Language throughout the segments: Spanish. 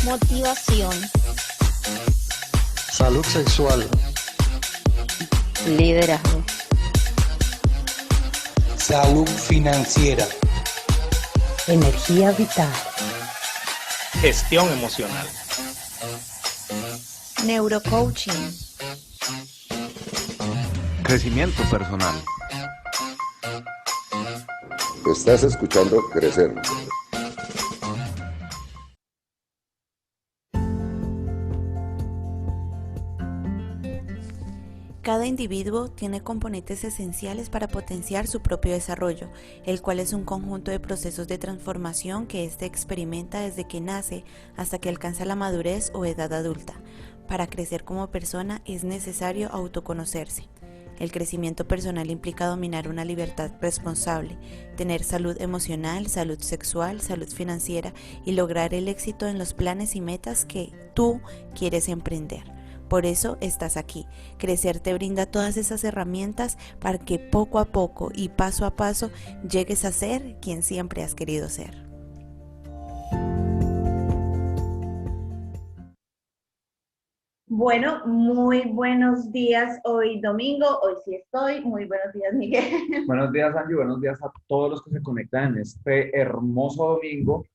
motivación, salud sexual, liderazgo, salud financiera, energía vital, gestión emocional, neurocoaching, crecimiento personal. Estás escuchando Crecer. Cada individuo tiene componentes esenciales para potenciar su propio desarrollo, el cual es un conjunto de procesos de transformación que éste experimenta desde que nace hasta que alcanza la madurez o edad adulta. Para crecer como persona es necesario autoconocerse. El crecimiento personal implica dominar una libertad responsable, tener salud emocional, salud sexual, salud financiera y lograr el éxito en los planes y metas que tú quieres emprender. Por eso estás aquí. Crecer te brinda todas esas herramientas para que poco a poco y paso a paso llegues a ser quien siempre has querido ser. Bueno, muy buenos días hoy domingo, hoy sí estoy. Muy buenos días, Miguel. Buenos días, Angie. Buenos días a todos los que se conectan en este hermoso domingo.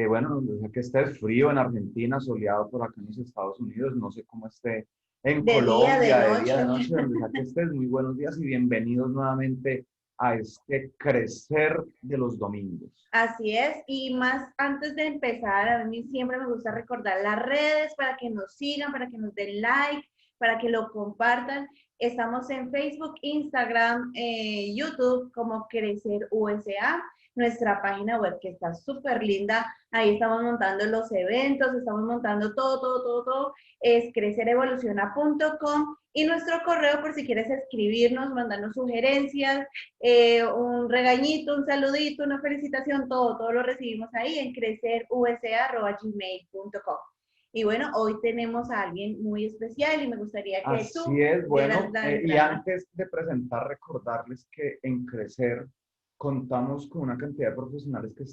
Bueno, donde sea que esté frío en Argentina, soleado por acá en los Estados Unidos. No sé cómo esté en De día, de Colombia, de noche. día, de noche, donde sea que estés. Muy buenos días y bienvenidos nuevamente a este crecer de los domingos. Así es, y más antes de empezar, a mí siempre me gusta recordar las redes para que nos sigan, para que nos den like, para que lo compartan. Estamos en Facebook, Instagram, YouTube como Crecer USA, nuestra página web que está súper linda. Ahí estamos montando los eventos, estamos montando todo. Es crecerevoluciona.com y nuestro correo por si quieres escribirnos, mandarnos sugerencias, un regañito, un saludito, una felicitación, todo lo recibimos ahí en crecerusa@gmail.com. Y bueno, hoy tenemos a alguien muy especial y me gustaría que Así es, bueno, dieras la y entrada. antes de presentar, recordarles que en Crecer contamos con una cantidad de profesionales que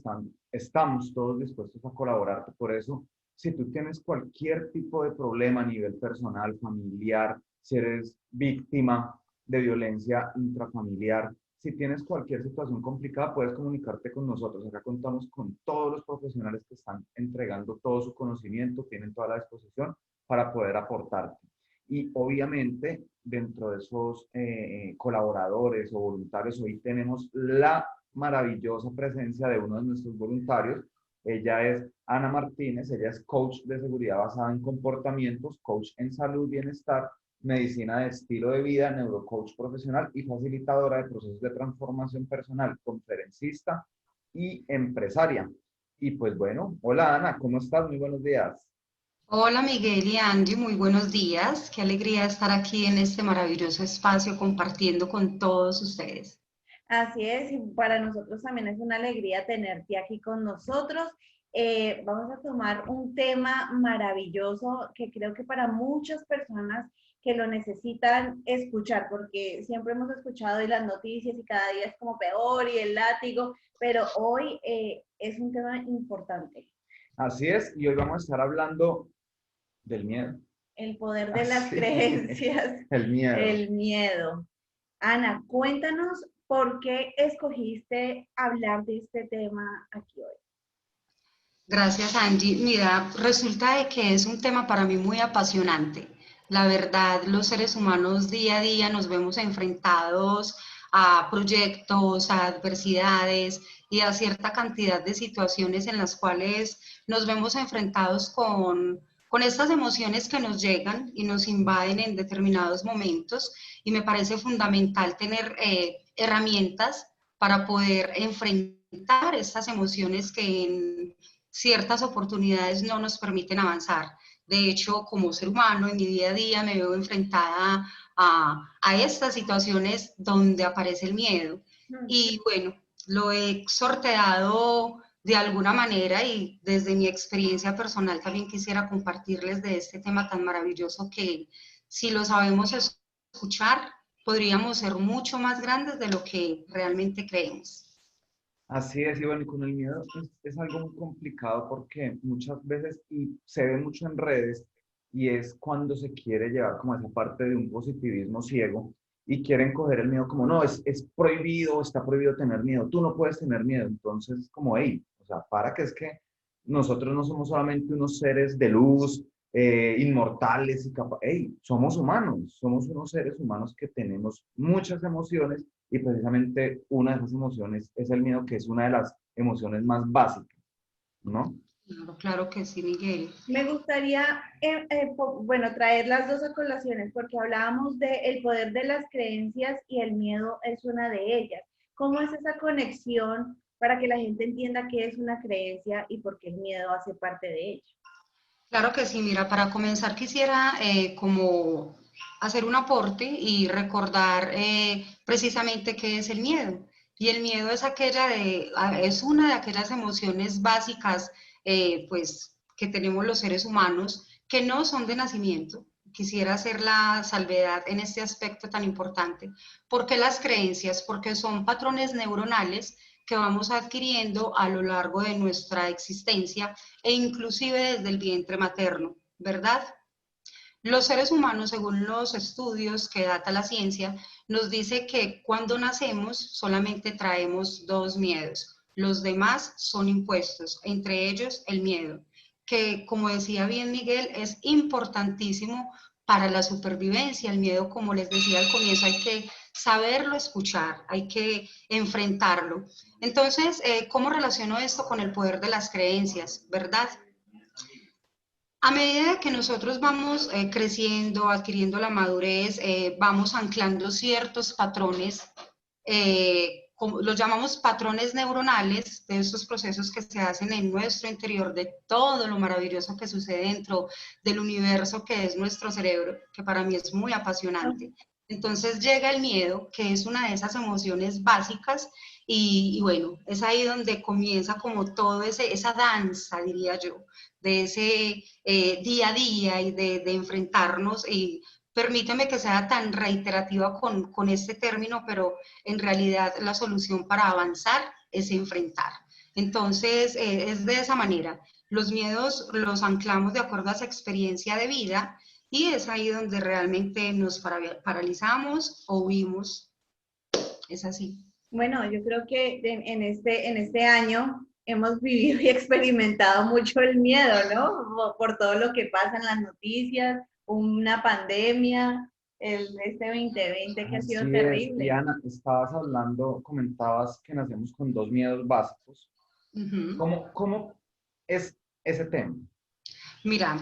estamos todos dispuestos a colaborar. Por eso, si tú tienes cualquier tipo de problema a nivel personal, familiar, si eres víctima de violencia intrafamiliar, si tienes cualquier situación complicada, puedes comunicarte con nosotros. Acá contamos con todos los profesionales que están entregando todo su conocimiento, tienen toda la disposición para poder aportarte. Y obviamente, dentro de esos colaboradores o voluntarios, hoy tenemos la maravillosa presencia de uno de nuestros voluntarios. Ella es Ana Martínez, ella es coach de seguridad basada en comportamientos, coach en salud, bienestar, medicina de estilo de vida, neurocoach profesional y facilitadora de procesos de transformación personal, conferencista y empresaria. Y pues bueno, hola Ana, ¿cómo estás? Muy buenos días. Hola Miguel y Angie, muy buenos días. Qué alegría estar aquí en este maravilloso espacio compartiendo con todos ustedes. Así es, y para nosotros también es una alegría tenerte aquí con nosotros. Vamos a tomar un tema maravilloso que creo que para muchas personas que lo necesitan escuchar, porque siempre hemos escuchado y las noticias y cada día es como peor y el látigo, pero hoy es un tema importante. Así es, y hoy vamos a estar hablando del miedo. El poder de las creencias. El miedo. El miedo. Ana, cuéntanos por qué escogiste hablar de este tema aquí hoy. Gracias Angie. Mira, resulta de que es un tema para mí muy apasionante. La verdad, los seres humanos día a día nos vemos enfrentados a proyectos, a adversidades y a cierta cantidad de situaciones en las cuales nos vemos enfrentados con estas emociones que nos llegan y nos invaden en determinados momentos, y me parece fundamental tener herramientas para poder enfrentar estas emociones que en ciertas oportunidades no nos permiten avanzar. De hecho, como ser humano, en mi día a día me veo enfrentada a estas situaciones donde aparece el miedo. Y bueno, lo he sorteado de alguna manera, y desde mi experiencia personal también quisiera compartirles de este tema tan maravilloso que, si lo sabemos escuchar, podríamos ser mucho más grandes de lo que realmente creemos. Así es, y bueno, y con el miedo es algo muy complicado porque muchas veces, y se ve mucho en redes, y es cuando se quiere llevar como esa parte de un positivismo ciego y quieren coger el miedo como, no, es prohibido, está prohibido tener miedo, tú no puedes tener miedo. Entonces es como, hey, o sea, para que es que nosotros no somos solamente unos seres de luz, inmortales y capaces, hey, somos unos seres humanos que tenemos muchas emociones y precisamente una de esas emociones es el miedo, que es una de las emociones más básicas, ¿no? Claro, claro que sí, Miguel. Me gustaría, bueno, traer las dos a colaciones, porque hablábamos del poder de las creencias y el miedo es una de ellas. ¿Cómo es esa conexión para que la gente entienda qué es una creencia y por qué el miedo hace parte de ella? Claro que sí, mira, para comenzar quisiera como hacer un aporte y recordar precisamente qué es el miedo. Y el miedo es es una de aquellas emociones básicas, pues, que tenemos los seres humanos, que no son de nacimiento. Quisiera hacer la salvedad en este aspecto tan importante. ¿Por qué las creencias? Porque son patrones neuronales que vamos adquiriendo a lo largo de nuestra existencia e inclusive desde el vientre materno, ¿verdad? Los seres humanos, según los estudios que data la ciencia, nos dice que cuando nacemos solamente traemos dos miedos. Los demás son impuestos, entre ellos el miedo, que como decía bien Miguel, es importantísimo para la supervivencia. El miedo, como les decía al comienzo, hay que saberlo escuchar, hay que enfrentarlo. Entonces, ¿cómo relaciono esto con el poder de las creencias, verdad? A medida que nosotros vamos creciendo, adquiriendo la madurez, vamos anclando ciertos patrones, como los llamamos patrones neuronales, de estos procesos que se hacen en nuestro interior, de todo lo maravilloso que sucede dentro del universo que es nuestro cerebro, que para mí es muy apasionante. Entonces llega el miedo, que es una de esas emociones básicas, y bueno, es ahí donde comienza como todo esa danza, diría yo, de ese día a día y de enfrentarnos. Y permíteme que sea tan reiterativa con este término, pero en realidad la solución para avanzar es enfrentar. Entonces, es de esa manera. Los miedos los anclamos de acuerdo a esa experiencia de vida y es ahí donde realmente nos paralizamos o huimos. Es así. Bueno, yo creo que en este año hemos vivido y experimentado mucho el miedo, ¿no? Por todo lo que pasa en las noticias, una pandemia, este 2020 que ha sido Así es, terrible. Diana, estabas hablando, comentabas que nacemos con dos miedos básicos. Uh-huh. ¿Cómo es ese tema? Mira,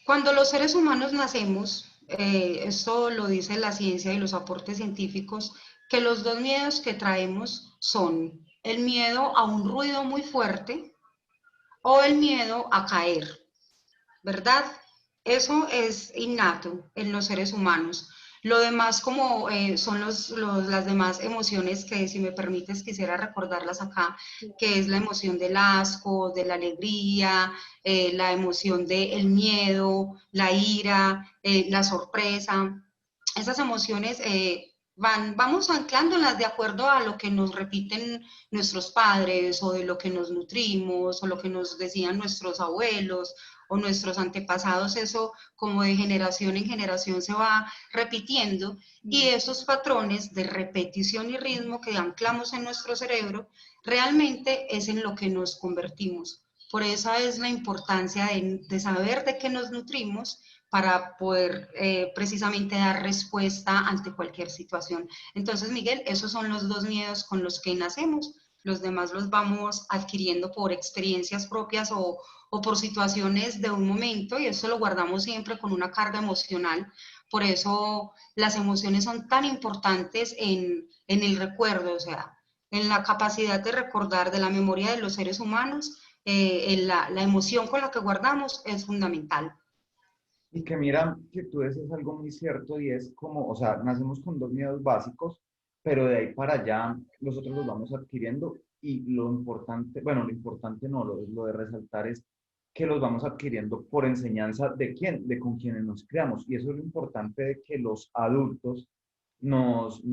cuando los seres humanos nacemos, esto lo dice la ciencia y los aportes científicos, que los dos miedos que traemos son el miedo a un ruido muy fuerte o el miedo a caer, ¿verdad? Eso es innato en los seres humanos. Lo demás como son las demás emociones que, si me permites, quisiera recordarlas acá, que es la emoción del asco, de la alegría, la emoción del miedo, la ira, la sorpresa. Esas emociones vamos anclándolas de acuerdo a lo que nos repiten nuestros padres o de lo que nos nutrimos o lo que nos decían nuestros abuelos o nuestros antepasados. Eso como de generación en generación se va repitiendo y esos patrones de repetición y ritmo que anclamos en nuestro cerebro realmente es en lo que nos convertimos. Por eso es la importancia de saber de qué nos nutrimos para poder precisamente dar respuesta ante cualquier situación. Entonces, Miguel, esos son los dos miedos con los que nacemos. Los demás los vamos adquiriendo por experiencias propias o por situaciones de un momento, y eso lo guardamos siempre con una carga emocional. Por eso las emociones son tan importantes en el recuerdo, o sea, en la capacidad de recordar de la memoria de los seres humanos, la emoción con la que guardamos es fundamental. Y que mira, que tú dices algo muy cierto y es como, o sea, nacemos con dos miedos básicos, pero de ahí para allá nosotros los vamos adquiriendo y lo importante, bueno, lo importante no, lo de resaltar es que los vamos adquiriendo por enseñanza de quién, de con quienes nos creamos. Y eso es lo importante de que los adultos nos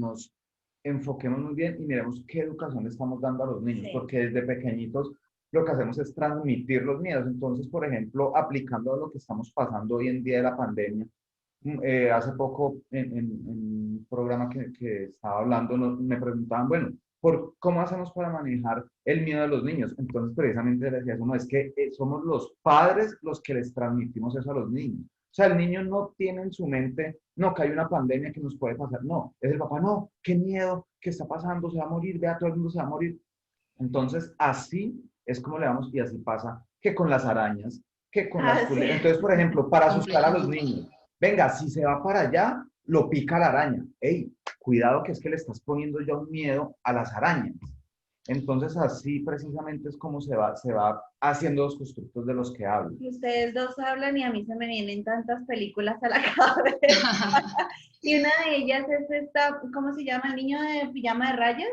enfoquemos muy bien y miremos qué educación le estamos dando a los niños, Sí. porque desde pequeñitos lo que hacemos es transmitir los miedos. Entonces, por ejemplo, aplicando lo que estamos pasando hoy en día de la pandemia, hace poco en un programa que estaba hablando, me preguntaban, bueno, ¿cómo hacemos para manejar el miedo de los niños? Entonces, precisamente les decía eso, no, es que somos los padres los que les transmitimos eso a los niños. O sea, el niño no tiene en su mente, no, que hay una pandemia que nos puede pasar. No, es el papá, no, qué miedo, qué está pasando, se va a morir, vea, todo el mundo se va a morir. Entonces, así es como le damos, y así pasa, que con las arañas, que con las Ah, sí. culebras. Entonces, por ejemplo, para asustar a los Completamente. niños, venga, si se va para allá, lo pica la araña. Ey, cuidado que es que le estás poniendo ya un miedo a las arañas. Entonces, así precisamente es como se va haciendo los constructos de los que hablo. Ustedes dos hablan y a mí se me vienen tantas películas a la cabeza. Y una de ellas es esta, ¿cómo se llama? El niño de pijama de rayas,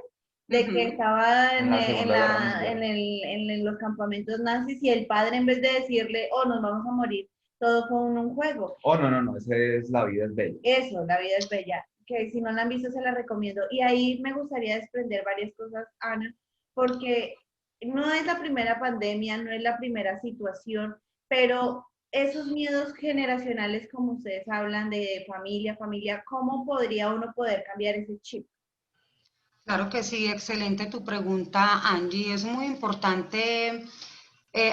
de que Ujú. estaba En la Segunda Guerra Mundial. en los campamentos nazis y el padre en vez de decirle, oh, nos vamos a morir, todo fue un juego. Oh, no, no, no, ese es La vida es bella. Eso, La vida es bella, que si no la han visto se la recomiendo. Y ahí me gustaría desprender varias cosas, Ana, porque no es la primera pandemia, no es la primera situación, pero esos miedos generacionales, como ustedes hablan de familia, ¿cómo podría uno poder cambiar ese chip? Claro que sí, excelente tu pregunta, Angie. Es muy importante.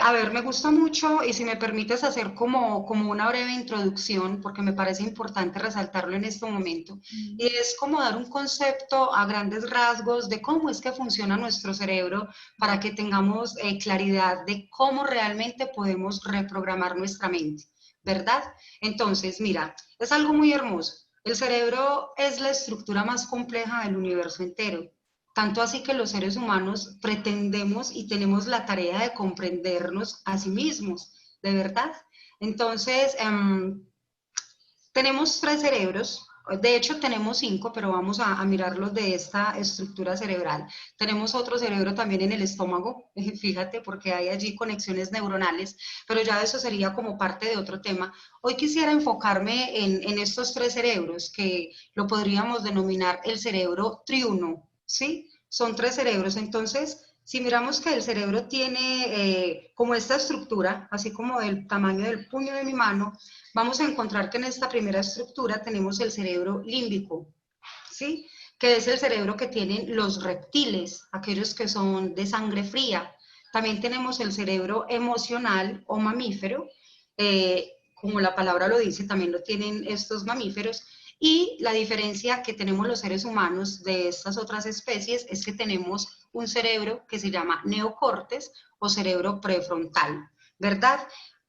A ver, me gusta mucho y si me permites hacer como una breve introducción, porque me parece importante resaltarlo en este momento, y es como dar un concepto a grandes rasgos de cómo es que funciona nuestro cerebro para que tengamos claridad de cómo realmente podemos reprogramar nuestra mente, ¿verdad? Entonces, mira, es algo muy hermoso. El cerebro es la estructura más compleja del universo entero. Tanto así que los seres humanos pretendemos y tenemos la tarea de comprendernos a sí mismos, ¿de verdad? Entonces, tenemos 3 cerebros, de hecho tenemos 5, pero vamos a mirarlos de esta estructura cerebral. Tenemos otro cerebro también en el estómago, fíjate, porque hay allí conexiones neuronales, pero ya eso sería como parte de otro tema. Hoy quisiera enfocarme en estos 3 cerebros, que lo podríamos denominar el cerebro triuno, ¿sí? Son 3 cerebros, entonces, si miramos que el cerebro tiene como esta estructura, así como del tamaño del puño de mi mano, vamos a encontrar que en esta primera estructura tenemos el cerebro límbico, ¿sí? Que es el cerebro que tienen los reptiles, aquellos que son de sangre fría. También tenemos el cerebro emocional o mamífero, como la palabra lo dice, también lo tienen estos mamíferos. Y la diferencia que tenemos los seres humanos de estas otras especies es que tenemos un cerebro que se llama neocortes o cerebro prefrontal, ¿verdad?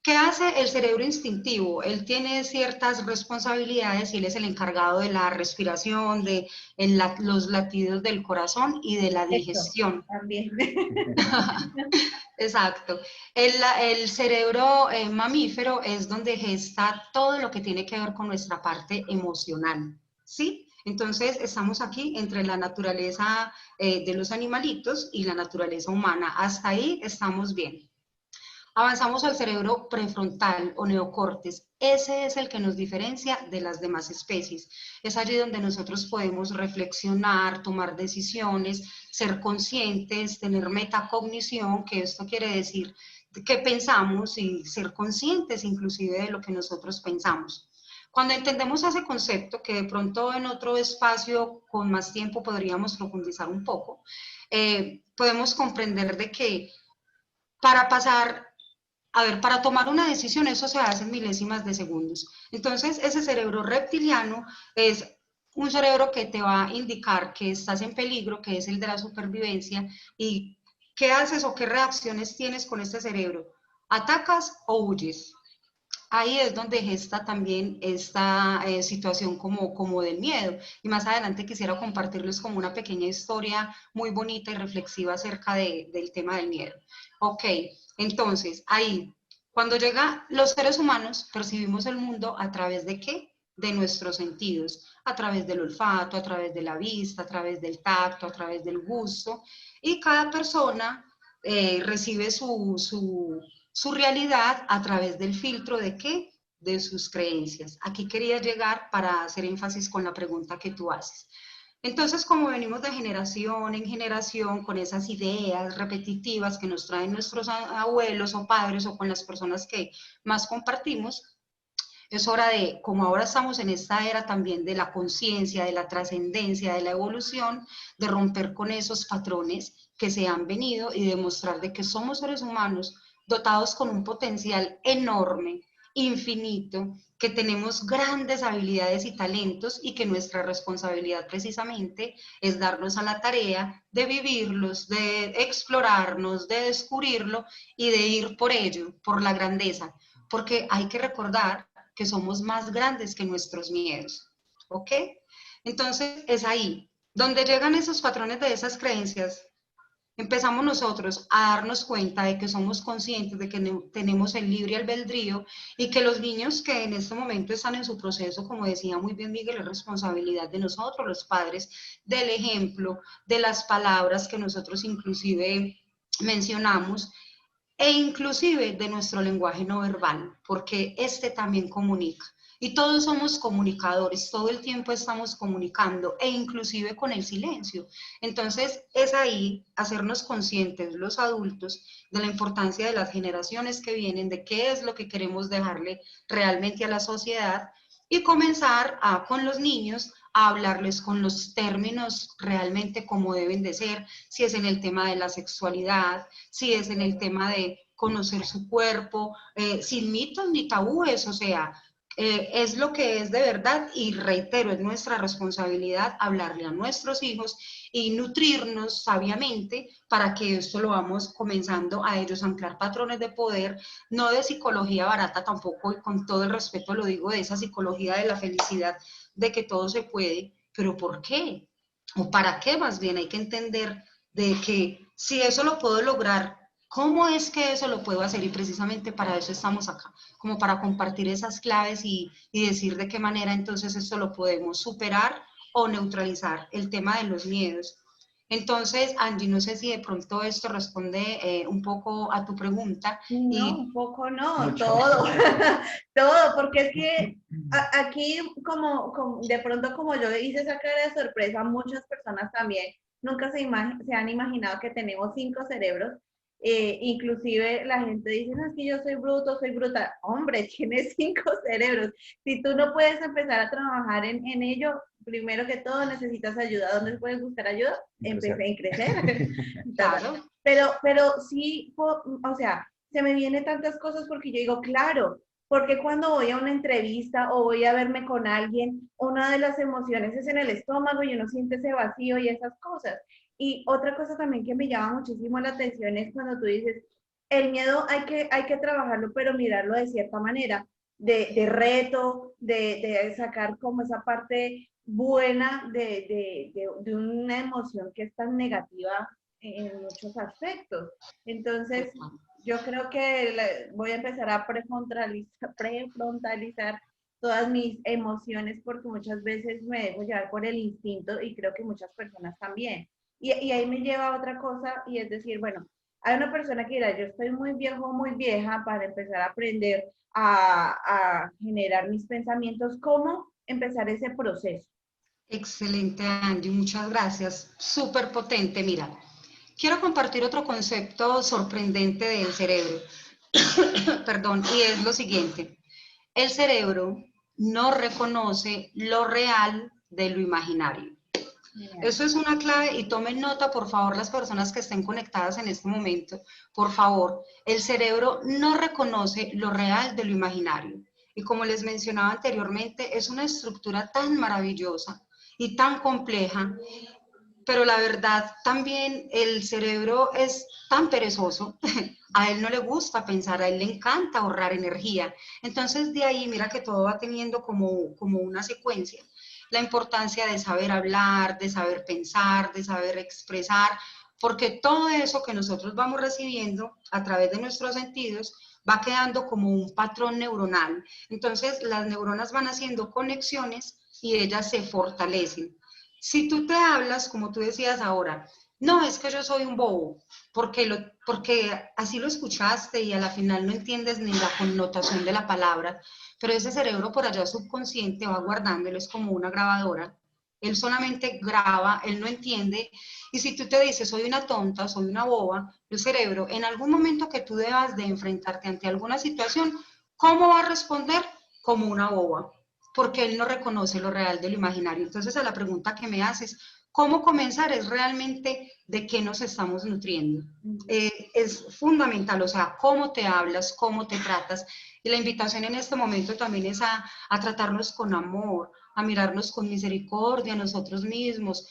¿Qué hace el cerebro instintivo? Él tiene ciertas responsabilidades y él es el encargado de la respiración, de los latidos del corazón y de la Eso, digestión. también. Exacto. El cerebro mamífero es donde gesta todo lo que tiene que ver con nuestra parte emocional, ¿sí? Entonces, estamos aquí entre la naturaleza de los animalitos y la naturaleza humana. Hasta ahí estamos bien. Avanzamos al cerebro prefrontal o neocortes. Ese es el que nos diferencia de las demás especies. Es allí donde nosotros podemos reflexionar, tomar decisiones, ser conscientes, tener metacognición, que esto quiere decir qué pensamos y ser conscientes inclusive de lo que nosotros pensamos. Cuando entendemos ese concepto, que de pronto en otro espacio con más tiempo podríamos profundizar un poco, podemos comprender de que para pasar para tomar una decisión eso se hace en milésimas de segundos. Entonces, ese cerebro reptiliano es un cerebro que te va a indicar que estás en peligro, que es el de la supervivencia, y qué haces o qué reacciones tienes con este cerebro. ¿Atacas o huyes? Ahí es donde gesta también esta situación como del miedo. Y más adelante quisiera compartirles como una pequeña historia muy bonita y reflexiva acerca del tema del miedo. Ok, entonces ahí, cuando llega los seres humanos, percibimos el mundo a través de ¿qué? De nuestros sentidos, a través del olfato, a través de la vista, a través del tacto, a través del gusto. Y cada persona recibe su realidad a través del filtro de ¿qué? De sus creencias. Aquí quería llegar para hacer énfasis con la pregunta que tú haces. Entonces, como venimos de generación en generación con esas ideas repetitivas que nos traen nuestros abuelos o padres o con las personas que más compartimos, es hora de, como ahora estamos en esta era también de la conciencia, de la trascendencia, de la evolución, de romper con esos patrones que se han venido y demostrar de que somos seres humanos dotados con un potencial enorme, infinito, que tenemos grandes habilidades y talentos y que nuestra responsabilidad precisamente es darnos a la tarea de vivirlos, de explorarnos, de descubrirlo y de ir por ello, por la grandeza, porque hay que recordar que somos más grandes que nuestros miedos, ¿ok? Entonces es ahí, donde llegan esos patrones de esas creencias, empezamos nosotros a darnos cuenta de que somos conscientes de que tenemos el libre albedrío y que los niños que en este momento están en su proceso, como decía muy bien Miguel, es responsabilidad de nosotros, los padres, del ejemplo, de las palabras que nosotros inclusive mencionamos, e inclusive de nuestro lenguaje no verbal, porque este también comunica. Y todos somos comunicadores, todo el tiempo estamos comunicando, e inclusive con el silencio. Entonces es ahí hacernos conscientes los adultos de la importancia de las generaciones que vienen, de qué es lo que queremos dejarle realmente a la sociedad, y comenzar con los niños a hablarles con los términos realmente como deben de ser, si es en el tema de la sexualidad, si es en el tema de conocer su cuerpo, sin mitos ni tabúes, o sea, es lo que es de verdad y reitero, es nuestra responsabilidad hablarle a nuestros hijos y nutrirnos sabiamente para que esto lo vamos comenzando a ellos a anclar patrones de poder, no de psicología barata tampoco, y con todo el respeto lo digo, de esa psicología de la felicidad, de que todo se puede, pero ¿por qué? ¿O para qué? Más bien hay que entender de que si eso lo puedo lograr, ¿cómo es que eso lo puedo hacer? Y precisamente para eso estamos acá, como para compartir esas claves y decir de qué manera entonces esto lo podemos superar o neutralizar, el tema de los miedos. Entonces, Angie, no sé si de pronto esto responde un poco a tu pregunta. No, un poco no, Mucho. todo, todo, porque es que aquí como de pronto como yo hice esa cara de sorpresa, muchas personas también nunca se han imaginado que tenemos 5 cerebros, inclusive la gente dice, no, es que yo soy bruto, soy bruta, hombre, tienes 5 cerebros, si tú no puedes empezar a trabajar en ello, primero que todo necesitas ayuda. ¿Dónde puedes buscar ayuda? Empecé en crecer. Claro. Pero sí, o sea, se me vienen tantas cosas porque yo digo, claro, porque cuando voy a una entrevista o voy a verme con alguien, una de las emociones es en el estómago y uno siente ese vacío y esas cosas. Y otra cosa también que me llama muchísimo la atención es cuando tú dices, el miedo hay que trabajarlo, pero mirarlo de cierta manera, de reto, de sacar como esa parte buena de una emoción que es tan negativa en muchos aspectos. Entonces, yo creo que voy a empezar a prefrontalizar todas mis emociones porque muchas veces me dejo llevar por el instinto y creo que muchas personas también. Y ahí me lleva a otra cosa y es decir, bueno, hay una persona que dirá, yo estoy muy viejo o muy vieja para empezar a aprender a generar mis pensamientos. ¿Cómo empezar ese proceso? Excelente, Angie, muchas gracias. Súper potente. Mira, quiero compartir otro concepto sorprendente del cerebro. Perdón, y es lo siguiente. El cerebro no reconoce lo real de lo imaginario. Eso es una clave y tomen nota, por favor, las personas que estén conectadas en este momento. Por favor, el cerebro no reconoce lo real de lo imaginario. Y como les mencionaba anteriormente, es una estructura tan maravillosa y tan compleja, pero la verdad también el cerebro es tan perezoso, a él no le gusta pensar, a él le encanta ahorrar energía. Entonces de ahí mira que todo va teniendo como una secuencia. La importancia de saber hablar, de saber pensar, de saber expresar, porque todo eso que nosotros vamos recibiendo a través de nuestros sentidos va quedando como un patrón neuronal. Entonces las neuronas van haciendo conexiones y ellas se fortalecen. Si tú te hablas, como tú decías ahora, no, es que yo soy un bobo, porque así lo escuchaste y a la final no entiendes ni la connotación de la palabra, pero ese cerebro por allá subconsciente va guardándolo, es como una grabadora, Él solamente graba, él no entiende. Y si tú te dices, soy una tonta, soy una boba, el cerebro, en algún momento que tú debas de enfrentarte ante alguna situación, ¿cómo va a responder? Como una boba, porque él no reconoce lo real de lo imaginario. Entonces, a la pregunta que me haces, ¿cómo comenzar? Es realmente de qué nos estamos nutriendo. Es fundamental, o sea, cómo te hablas, cómo te tratas. Y la invitación en este momento también es a tratarnos con amor, a mirarnos con misericordia a nosotros mismos,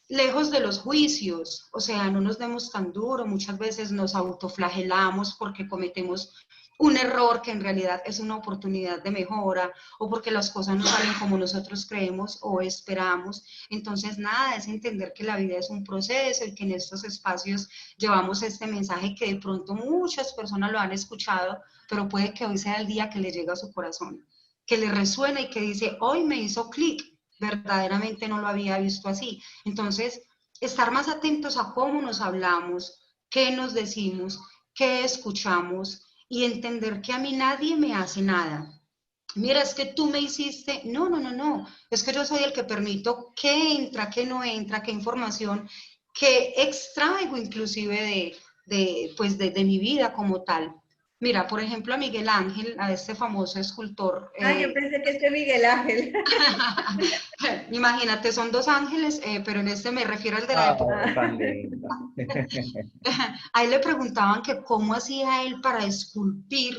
lejos de los juicios, o sea, no nos demos tan duro, muchas veces nos autoflagelamos porque cometemos un error que en realidad es una oportunidad de mejora, o porque las cosas no salen como nosotros creemos o esperamos. Entonces, nada, es entender que la vida es un proceso y que en estos espacios llevamos este mensaje que de pronto muchas personas lo han escuchado, pero puede que hoy sea el día que le llega a su corazón, que le resuena y que dice, hoy me hizo clic, verdaderamente no lo había visto así. Entonces, estar más atentos a cómo nos hablamos, qué nos decimos, qué escuchamos, y entender que a mí nadie me hace nada. Mira, es que tú me hiciste, no, no, no, no, es que yo soy el que permito qué entra, qué no entra, qué información, qué extraigo inclusive de mi vida como tal. Mira, por ejemplo, a Miguel Ángel, a este famoso escultor. Ah, yo pensé que este Miguel Ángel. Imagínate, son dos ángeles, pero en este me refiero al de la época. Tan linda. A él le preguntaban que cómo hacía él para esculpir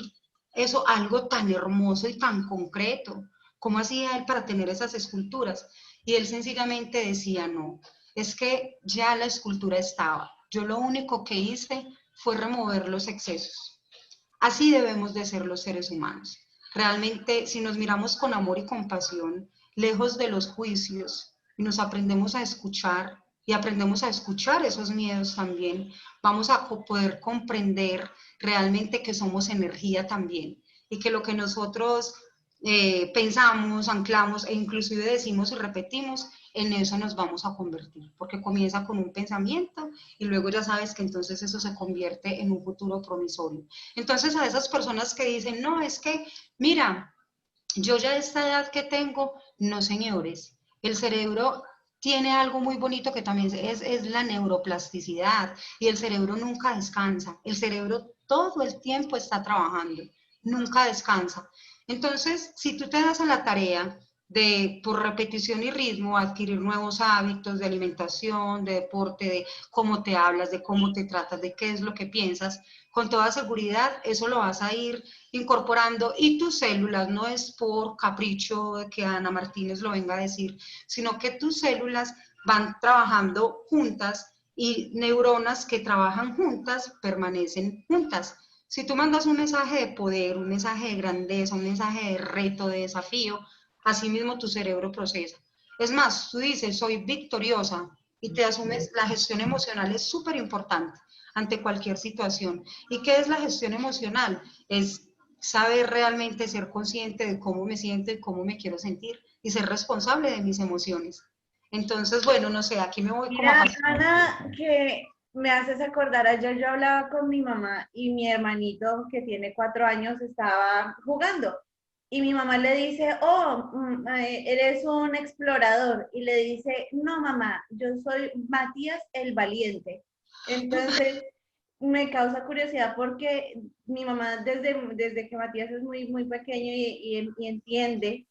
eso, algo tan hermoso y tan concreto. ¿Cómo hacía él para tener esas esculturas? Y él sencillamente decía, no, es que ya la escultura estaba. Yo lo único que hice fue remover los excesos. Así debemos de ser los seres humanos. Realmente, si nos miramos con amor y compasión, lejos de los juicios, y nos aprendemos a escuchar, y aprendemos a escuchar esos miedos también, vamos a poder comprender realmente que somos energía también, y que lo que nosotros pensamos, anclamos e inclusive decimos y repetimos, en eso nos vamos a convertir, porque comienza con un pensamiento y luego ya sabes que entonces eso se convierte en un futuro promisorio. Entonces a esas personas que dicen, no, es que, mira, yo ya a esta edad que tengo, no señores, el cerebro tiene algo muy bonito que también es la neuroplasticidad, y el cerebro nunca descansa, el cerebro todo el tiempo está trabajando, nunca descansa. Entonces, si tú te das a la tarea de, por repetición y ritmo, adquirir nuevos hábitos de alimentación, de deporte, de cómo te hablas, de cómo te tratas, de qué es lo que piensas, con toda seguridad eso lo vas a ir incorporando, y tus células, no es por capricho de que Ana Martínez lo venga a decir, sino que tus células van trabajando juntas, y neuronas que trabajan juntas permanecen juntas. Si tú mandas un mensaje de poder, un mensaje de grandeza, un mensaje de reto, de desafío, así mismo tu cerebro procesa. Es más, tú dices, soy victoriosa, y te asumes, la gestión emocional es súper importante ante cualquier situación. ¿Y qué es la gestión emocional? Es saber realmente ser consciente de cómo me siento y cómo me quiero sentir, y ser responsable de mis emociones. Entonces, bueno, no sé, aquí me voy como a Mira, pasar. Ana, que me haces acordar, ayer yo hablaba con mi mamá y mi hermanito, que tiene 4 años, estaba jugando. Y mi mamá le dice, oh, eres un explorador. Y le dice, no, mamá, yo soy Matías el Valiente. Entonces, me causa curiosidad porque mi mamá, desde que Matías es muy, muy pequeño y entiende,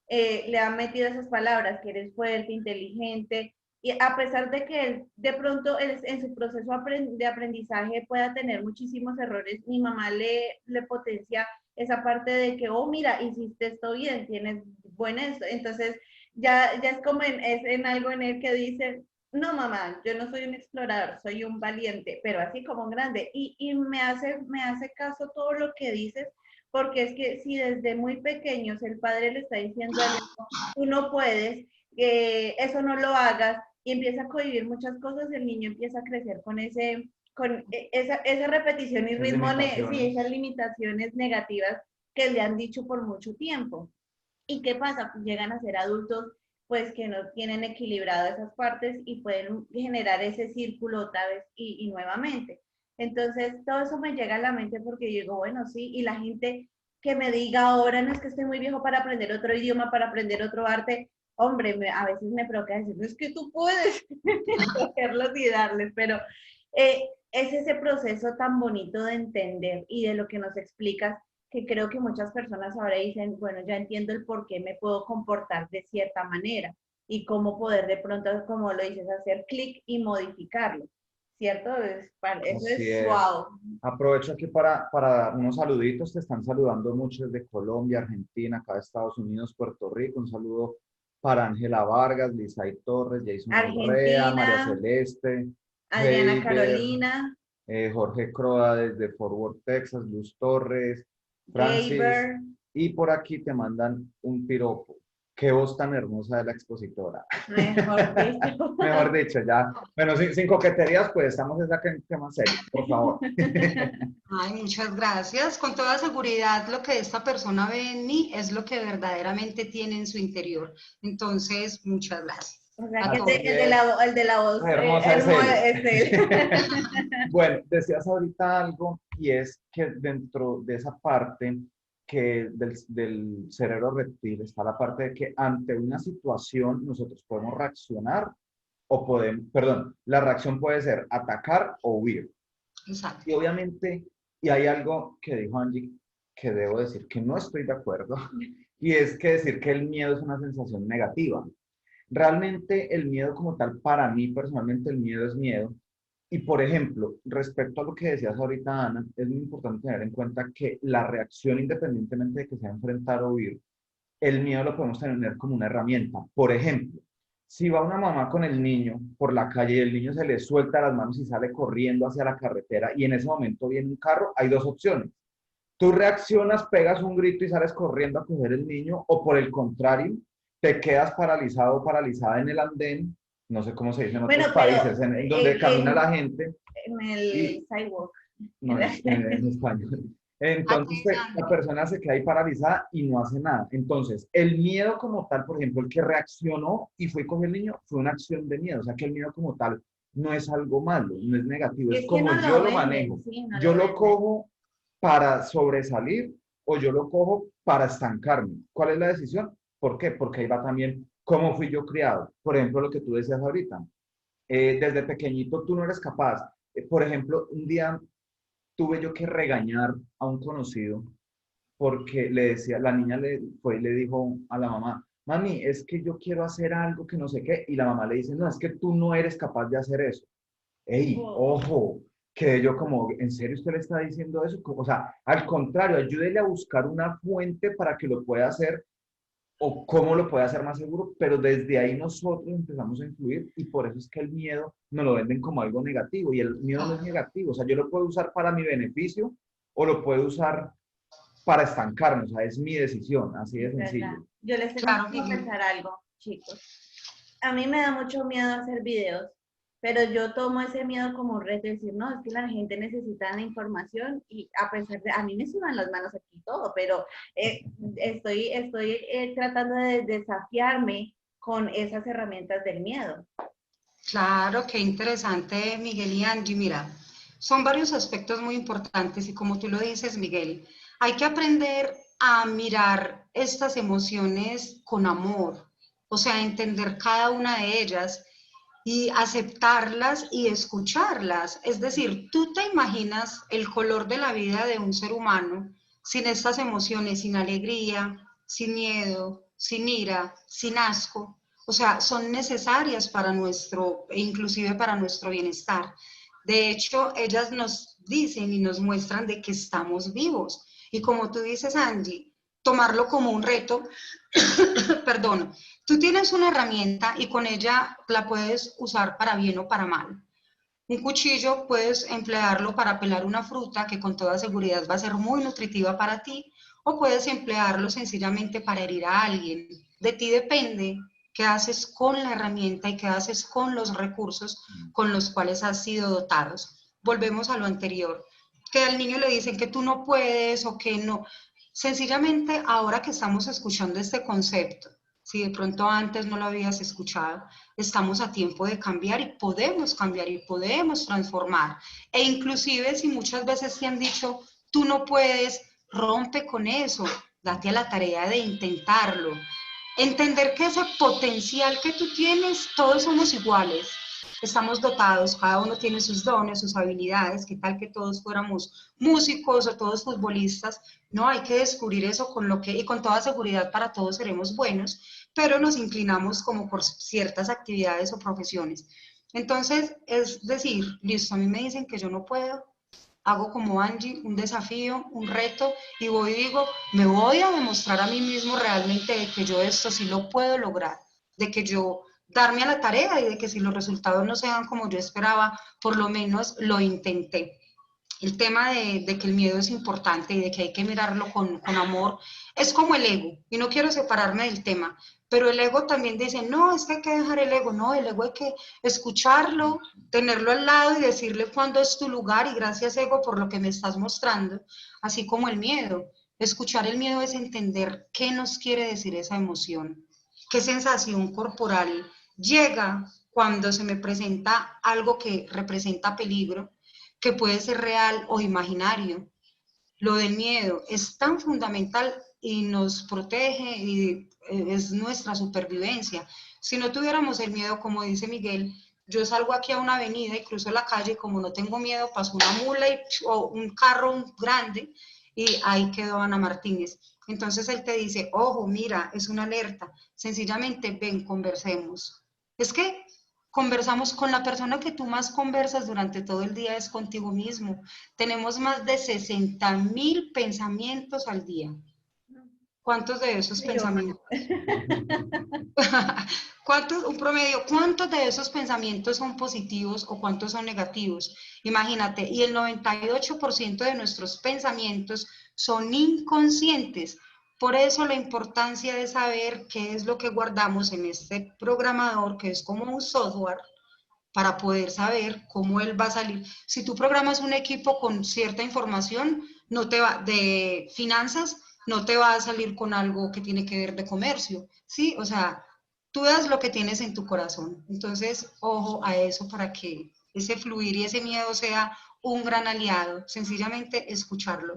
le han metido esas palabras, que eres fuerte, inteligente, y a pesar de que él, de pronto en su proceso de aprendizaje pueda tener muchísimos errores, mi mamá le potencia esa parte de que, oh, mira, hiciste esto bien, tienes buena esto. Entonces, ya es como es en algo en el que dice, no, mamá, yo no soy un explorador, soy un valiente, pero así como un grande. Y me hace caso todo lo que dices, porque es que si desde muy pequeños el padre le está diciendo al hijo, tú no puedes, eso no lo hagas, y empieza a cohibir muchas cosas, el niño empieza a crecer con esa repetición y ritmo, sí, esas limitaciones negativas que le han dicho por mucho tiempo. ¿Y qué pasa? Pues llegan a ser adultos pues que no tienen equilibrado esas partes y pueden generar ese círculo otra vez y nuevamente. Entonces, todo eso me llega a la mente porque yo digo, bueno, sí, y la gente que me diga ahora, no es que estoy muy viejo para aprender otro idioma, para aprender otro arte, hombre, a veces me provoca decir, es que tú puedes cogerlos y darles, pero es ese proceso tan bonito de entender y de lo que nos explicas, que creo que muchas personas ahora dicen, bueno, ya entiendo el por qué me puedo comportar de cierta manera y cómo poder de pronto, como lo dices, hacer clic y modificarlo, ¿cierto? Eso Así es es. wow. Aprovecho aquí para dar unos saluditos. Te están saludando muchos de Colombia, Argentina, acá de Estados Unidos, Puerto Rico. Un saludo para Ángela Vargas, Lisay Torres, Jason Correa, María Argentina, Celeste, Adriana Heider, Carolina, Jorge Croa desde Fort Worth, Texas, Luz Torres, Francis. Gaber. Y por aquí te mandan un piropo. Qué voz tan hermosa de la expositora. Mejor dicho. Mejor dicho, ya. Bueno, sin coqueterías, pues estamos en ese tema serio, por favor. Ay, muchas gracias. Con toda seguridad, lo que esta persona ve en mí es lo que verdaderamente tiene en su interior. Entonces, muchas gracias. O sea, A que todos. el de la voz Hermosa es es él. Bueno, decías ahorita algo y es que dentro de esa parte que del cerebro reptil está la parte de que ante una situación nosotros podemos reaccionar o podemos, perdón, la reacción puede ser atacar o huir. Exacto. Y obviamente, y hay algo que dijo Angie que debo decir que no estoy de acuerdo, y es que decir que el miedo es una sensación negativa. Realmente el miedo como tal, para mí personalmente el miedo es miedo. Y por ejemplo, respecto a lo que decías ahorita, Ana, es muy importante tener en cuenta que la reacción, independientemente de que sea enfrentar o huir, el miedo lo podemos tener como una herramienta. Por ejemplo, si va una mamá con el niño por la calle y el niño se le suelta las manos y sale corriendo hacia la carretera y en ese momento viene un carro, hay dos opciones. Tú reaccionas, pegas un grito y sales corriendo a coger el niño, o por el contrario, te quedas paralizado o paralizada en el andén, no sé cómo se dice en otros países, en donde camina la gente. En el sidewalk. No, en español. Entonces la persona se queda ahí paralizada y no hace nada. Entonces, el miedo como tal, por ejemplo, el que reaccionó y fue con el niño, fue una acción de miedo. O sea, que el miedo como tal no es algo malo, no es negativo, es como no yo lo venden, manejo. sí, no Yo lo venden. cojo para sobresalir o yo lo cojo para estancarme. ¿Cuál es la decisión? ¿Por qué? Porque ahí va también cómo fui yo criado. Por ejemplo, lo que tú decías ahorita. Desde pequeñito tú no eres capaz. Por ejemplo, un día tuve yo que regañar a un conocido porque le decía, la niña le fue y le dijo a la mamá, mami, es que yo quiero hacer algo que no sé qué, y la mamá le dice, no, es que tú no eres capaz de hacer eso. ¡Ey, ojo! Que yo como, ¿en serio usted le está diciendo eso? O sea, al contrario, ayúdele a buscar una fuente para que lo pueda hacer o cómo lo puede hacer más seguro, pero desde ahí nosotros empezamos a influir y por eso es que el miedo nos lo venden como algo negativo y el miedo no es negativo, o sea, yo lo puedo usar para mi beneficio o lo puedo usar para estancarme, o sea, es mi decisión, así de sencillo. Yo les tengo que confesar algo, chicos. A mí me da mucho miedo hacer videos, pero yo tomo ese miedo como un reto, decir, no, es que la gente necesita la información y a pesar de, a mí me sudan las manos aquí todo, pero estoy tratando de desafiarme con esas herramientas del miedo. Claro, qué interesante, Miguel y Angie. Mira, son varios aspectos muy importantes y como tú lo dices, Miguel, hay que aprender a mirar estas emociones con amor, o sea, entender cada una de ellas y aceptarlas y escucharlas. Es decir, tú te imaginas el color de la vida de un ser humano sin estas emociones, sin alegría, sin miedo, sin ira, sin asco. O sea, son necesarias para nuestro, e inclusive para nuestro bienestar. De hecho, ellas nos dicen y nos muestran de que estamos vivos. Y como tú dices, Angie, tomarlo como un reto, perdón, tú tienes una herramienta y con ella la puedes usar para bien o para mal. Un cuchillo puedes emplearlo para pelar una fruta que con toda seguridad va a ser muy nutritiva para ti, o puedes emplearlo sencillamente para herir a alguien. De ti depende qué haces con la herramienta y qué haces con los recursos con los cuales has sido dotados. Volvemos a lo anterior, que al niño le dicen que tú no puedes o que no. Sencillamente, ahora que estamos escuchando este concepto, si de pronto antes no lo habías escuchado, estamos a tiempo de cambiar y podemos transformar. E inclusive si muchas veces te han dicho, tú no puedes, rompe con eso, date a la tarea de intentarlo. Entender que ese potencial que tú tienes, todos somos iguales, estamos dotados, cada uno tiene sus dones, sus habilidades, qué tal que todos fuéramos músicos o todos futbolistas, no, hay que descubrir eso con lo que, y con toda seguridad para todos seremos buenos, pero nos inclinamos como por ciertas actividades o profesiones. Entonces, es decir, listo, a mí me dicen que yo no puedo, hago como Angie, un desafío, un reto, y voy y digo, me voy a demostrar a mí mismo realmente de que yo esto sí lo puedo lograr, de que yo darme a la tarea y de que si los resultados no sean como yo esperaba, por lo menos lo intenté. El tema de que el miedo es importante y de que hay que mirarlo con amor, es como el ego, y no quiero separarme del tema, pero el ego también dice, no, es que hay que dejar el ego, no, el ego hay que escucharlo, tenerlo al lado y decirle cuándo es tu lugar y gracias ego por lo que me estás mostrando, así como el miedo. Escuchar el miedo es entender qué nos quiere decir esa emoción, qué sensación corporal llega cuando se me presenta algo que representa peligro, que puede ser real o imaginario. Lo del miedo es tan fundamental y nos protege y es nuestra supervivencia. Si no tuviéramos el miedo, como dice Miguel, yo salgo aquí a una avenida y cruzo la calle, como no tengo miedo, paso una mula o un carro grande y ahí quedó Ana Martínez. Entonces él te dice, ojo, mira, es una alerta, sencillamente ven, conversemos. Es que conversamos con la persona que tú más conversas durante todo el día es contigo mismo. Tenemos más de 60.000 pensamientos al día. ¿Cuántos de esos pensamientos? Un promedio, ¿cuántos de esos pensamientos son positivos o cuántos son negativos? Imagínate, y el 98% de nuestros pensamientos son inconscientes. Por eso la importancia de saber qué es lo que guardamos en este programador, que es como un software, para poder saber cómo él va a salir. Si tú programas un equipo con cierta información, no te va, de finanzas, no te va a salir con algo que tiene que ver de comercio, ¿sí? O sea, tú das lo que tienes en tu corazón. Entonces, ojo a eso para que ese fluir y ese miedo sea un gran aliado. Sencillamente escucharlo.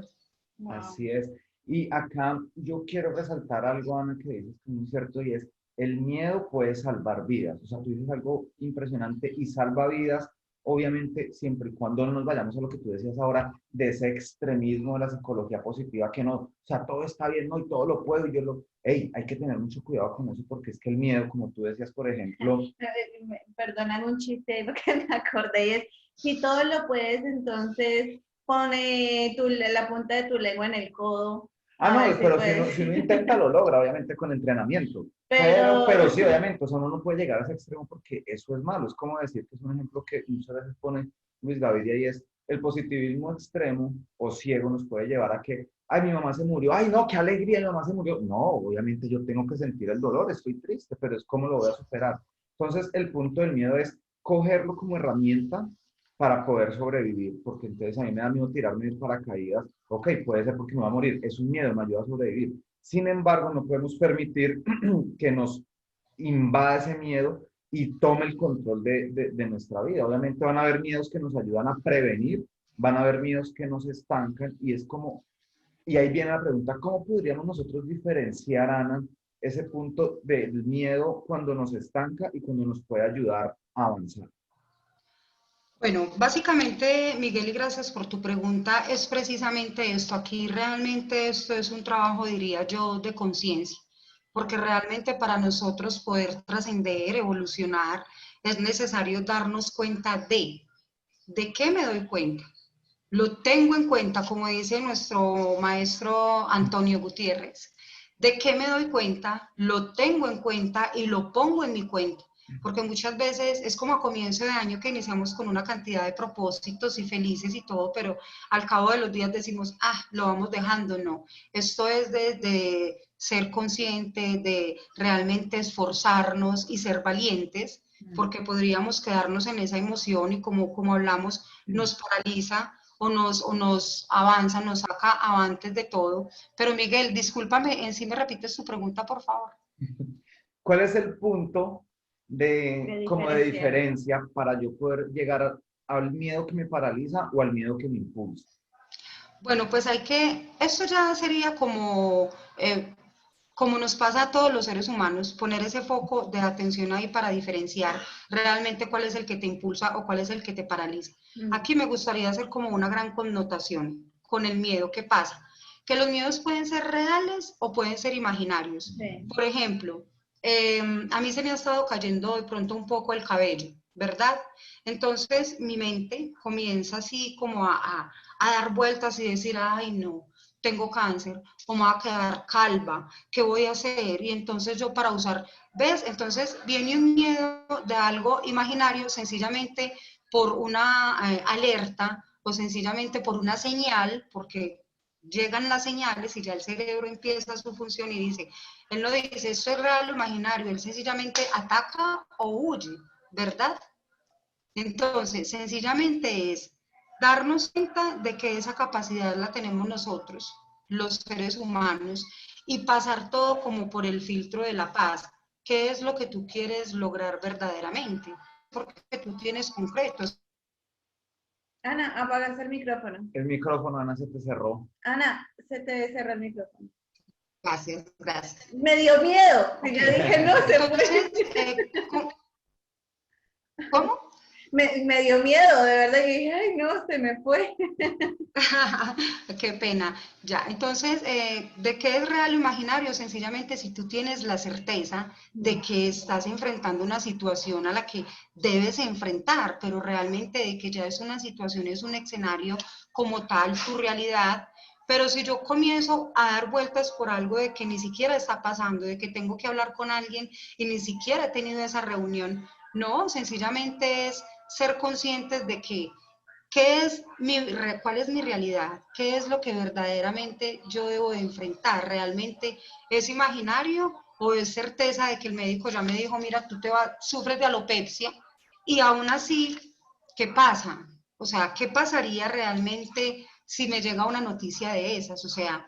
Wow. Así es. Y acá yo quiero resaltar algo, Ana, que dices que es muy cierto, y es, el miedo puede salvar vidas. O sea, tú dices algo impresionante y salva vidas, obviamente, siempre y cuando no nos vayamos a lo que tú decías ahora, de ese extremismo de la psicología positiva, que no, o sea, todo está bien, no, y todo lo puedo, y yo lo, hey, hay que tener mucho cuidado con eso, porque es que el miedo, como tú decías, por ejemplo, Perdonan un chiste, lo que me acordé es, si todo lo puedes, entonces pone la punta de tu lengua en el codo. ah, A no, ver si pero puedes. si uno intenta, lo logra, obviamente, con entrenamiento. Pero Pero sí, obviamente, o sea, uno no puede llegar a ese extremo porque eso es malo. Es como decir que es un ejemplo que muchas veces pone Luis Gaviria y es el positivismo extremo o ciego nos puede llevar a que, ay, mi mamá se murió, ay, no, qué alegría, mi mamá se murió. No, obviamente yo tengo que sentir el dolor, estoy triste, pero es cómo lo voy a superar. Entonces, el punto del miedo es cogerlo como herramienta para poder sobrevivir, porque entonces a mí me da miedo tirarme de paracaídas. Ok, puede ser porque me va a morir, es un miedo, me ayuda a sobrevivir. Sin embargo, no podemos permitir que nos invada ese miedo y tome el control de nuestra vida. Obviamente van a haber miedos que nos ayudan a prevenir, van a haber miedos que nos estancan y es como, y ahí viene la pregunta, ¿cómo podríamos nosotros diferenciar, Ana, ese punto del miedo cuando nos estanca y cuando nos puede ayudar a avanzar? Bueno, básicamente, Miguel, y gracias por tu pregunta, es precisamente esto. Aquí realmente esto es un trabajo, diría yo, de conciencia, porque realmente para nosotros poder trascender, evolucionar, es necesario darnos cuenta ¿de qué me doy cuenta? Lo tengo en cuenta, como dice nuestro maestro Antonio Gutiérrez. ¿De qué me doy cuenta? Lo tengo en cuenta y lo pongo en mi cuenta. Porque muchas veces es como a comienzo de año que iniciamos con una cantidad de propósitos y felices y todo, pero al cabo de los días decimos, ah, lo vamos dejando. No, esto es de ser consciente, de realmente esforzarnos y ser valientes, porque podríamos quedarnos en esa emoción y como hablamos, nos paraliza o nos avanza, nos saca avantes de todo. Pero Miguel, discúlpame, en sí me repites tu pregunta, por favor. ¿Cuál es el punto como de diferenciar. diferencia para yo poder llegar al miedo que me paraliza o al miedo que me impulsa? Bueno, pues esto ya sería como como nos pasa a todos los seres humanos, poner ese foco de atención ahí para diferenciar realmente cuál es el que te impulsa o cuál es el que te paraliza. Aquí me gustaría hacer como una gran connotación con el miedo. ¿Qué pasa? Que los miedos pueden ser reales o pueden ser imaginarios. Sí. Por ejemplo, a mí se me ha estado cayendo de pronto un poco el cabello, ¿verdad? Entonces mi mente comienza así como a dar vueltas y decir, ay no, tengo cáncer, o me voy a quedar calva, ¿qué voy a hacer? Y entonces yo para usar, ¿ves? Entonces viene un miedo de algo imaginario sencillamente por una alerta o sencillamente por una señal, porque llegan las señales y ya el cerebro empieza su función y dice, él no dice esto es real o imaginario, él sencillamente ataca o huye, ¿verdad? Entonces, sencillamente es darnos cuenta de que esa capacidad la tenemos nosotros, los seres humanos, y pasar todo como por el filtro de la paz. ¿Qué es lo que tú quieres lograr verdaderamente? Porque tú tienes concretos. Ana, apagas el micrófono. El micrófono, Ana, se te cerró. Ana, se te cerró el micrófono. Gracias, gracias. Me dio miedo. Y yo dije, no se Entonces, puede. ¿cómo? Me dio miedo, de verdad. Y dije, ay, no, se me fue. Qué pena. Ya, entonces, ¿de qué es real o imaginario? Sencillamente, si tú tienes la certeza de que estás enfrentando una situación a la que debes enfrentar, pero realmente de que ya es una situación, es un escenario como tal, tu realidad. Pero si yo comienzo a dar vueltas por algo de que ni siquiera está pasando, de que tengo que hablar con alguien y ni siquiera he tenido esa reunión, no, sencillamente es ser conscientes de que ¿cuál es mi realidad? ¿Qué es lo que verdaderamente yo debo de enfrentar? ¿Realmente es imaginario o es certeza de que el médico ya me dijo, mira, tú sufres de alopecia? Y aún así, ¿qué pasa? O sea, ¿qué pasaría realmente si me llega una noticia de esas? O sea,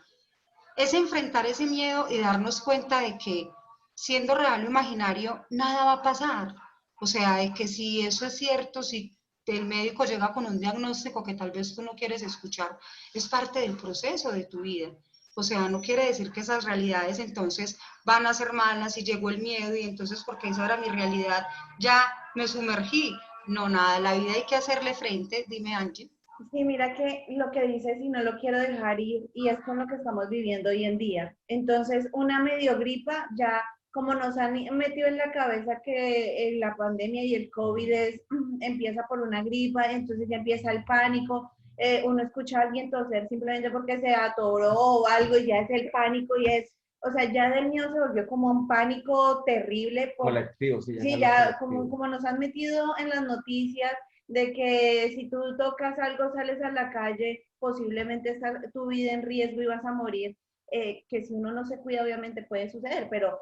es enfrentar ese miedo y darnos cuenta de que siendo real o imaginario, nada va a pasar. O sea, de que si eso es cierto, si el médico llega con un diagnóstico que tal vez tú no quieres escuchar, es parte del proceso de tu vida. O sea, no quiere decir que esas realidades entonces van a ser malas y llegó el miedo y entonces porque esa era mi realidad, ya me sumergí. No, nada, la vida hay que hacerle frente. Dime, Angie. Sí, mira que lo que dices y no lo quiero dejar ir y es con lo que estamos viviendo hoy en día. Entonces, una medio gripa ya como nos han metido en la cabeza que la pandemia y el COVID empieza por una gripa, entonces ya empieza el pánico. Uno escucha a alguien toser simplemente porque se atoró o algo y ya es el pánico y es, o sea, ya del miedo se volvió como un pánico terrible. Colectivo, sí, Sí, ya como nos han metido en las noticias de que si tú tocas algo, sales a la calle, posiblemente está tu vida en riesgo y vas a morir, que si uno no se cuida obviamente puede suceder, pero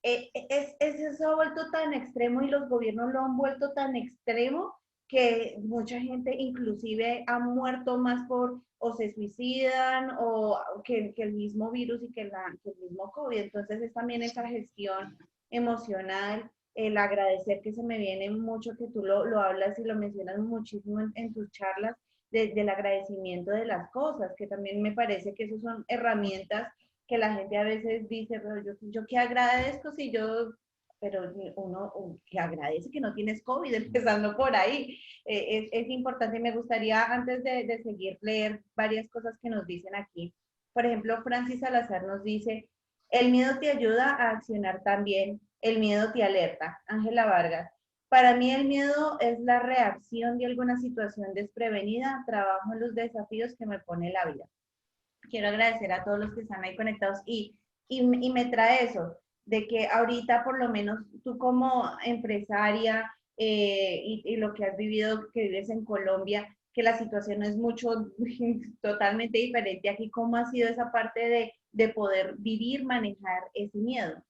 eso ha vuelto tan extremo y los gobiernos lo han vuelto tan extremo que mucha gente inclusive ha muerto más por o se suicidan o que el mismo virus y que el mismo COVID. Entonces es también esa gestión emocional, el agradecer que se me viene mucho, que tú lo hablas y lo mencionas muchísimo en tus charlas, del agradecimiento de las cosas, que también me parece que esas son herramientas que la gente a veces dice, pero yo qué agradezco si yo, pero uno que agradece que no tienes COVID, empezando por ahí. Es importante, me gustaría antes de seguir leer varias cosas que nos dicen aquí. Por ejemplo, Francis Salazar nos dice, el miedo te ayuda a accionar también, el miedo te alerta. Ángela Vargas, para mí el miedo es la reacción de alguna situación desprevenida, trabajo en los desafíos que me pone la vida. Quiero agradecer a todos los que están ahí conectados y me trae eso, de que ahorita por lo menos tú como empresaria y lo que has vivido, que vives en Colombia, que la situación es totalmente diferente aquí, ¿cómo ha sido esa parte de poder vivir, manejar ese miedo?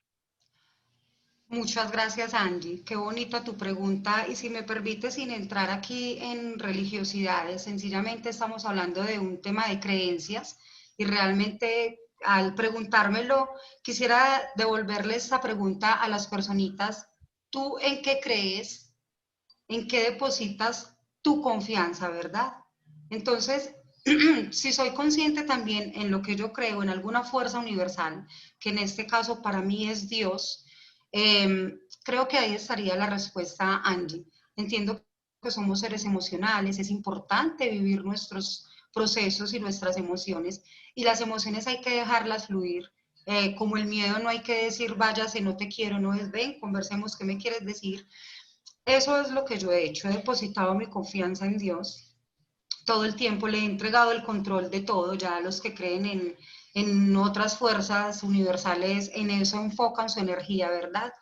Muchas gracias, Angie. Qué bonita tu pregunta. Y si me permite, sin entrar aquí en religiosidades, sencillamente estamos hablando de un tema de creencias y realmente al preguntármelo, quisiera devolverle esta pregunta a las personitas. ¿Tú en qué crees? ¿En qué depositas tu confianza, verdad? Entonces, si soy consciente también en lo que yo creo, en alguna fuerza universal, que en este caso para mí es Dios, creo que ahí estaría la respuesta, Angie. Entiendo que somos seres emocionales, es importante vivir nuestros procesos y nuestras emociones, y las emociones hay que dejarlas fluir. Como el miedo no hay que decir, váyase, no te quiero, no es, ven, conversemos, ¿qué me quieres decir? Eso es lo que yo he hecho, he depositado mi confianza en Dios todo el tiempo, le he entregado el control de todo, ya los que creen en otras fuerzas universales, en eso enfocan su energía, ¿verdad?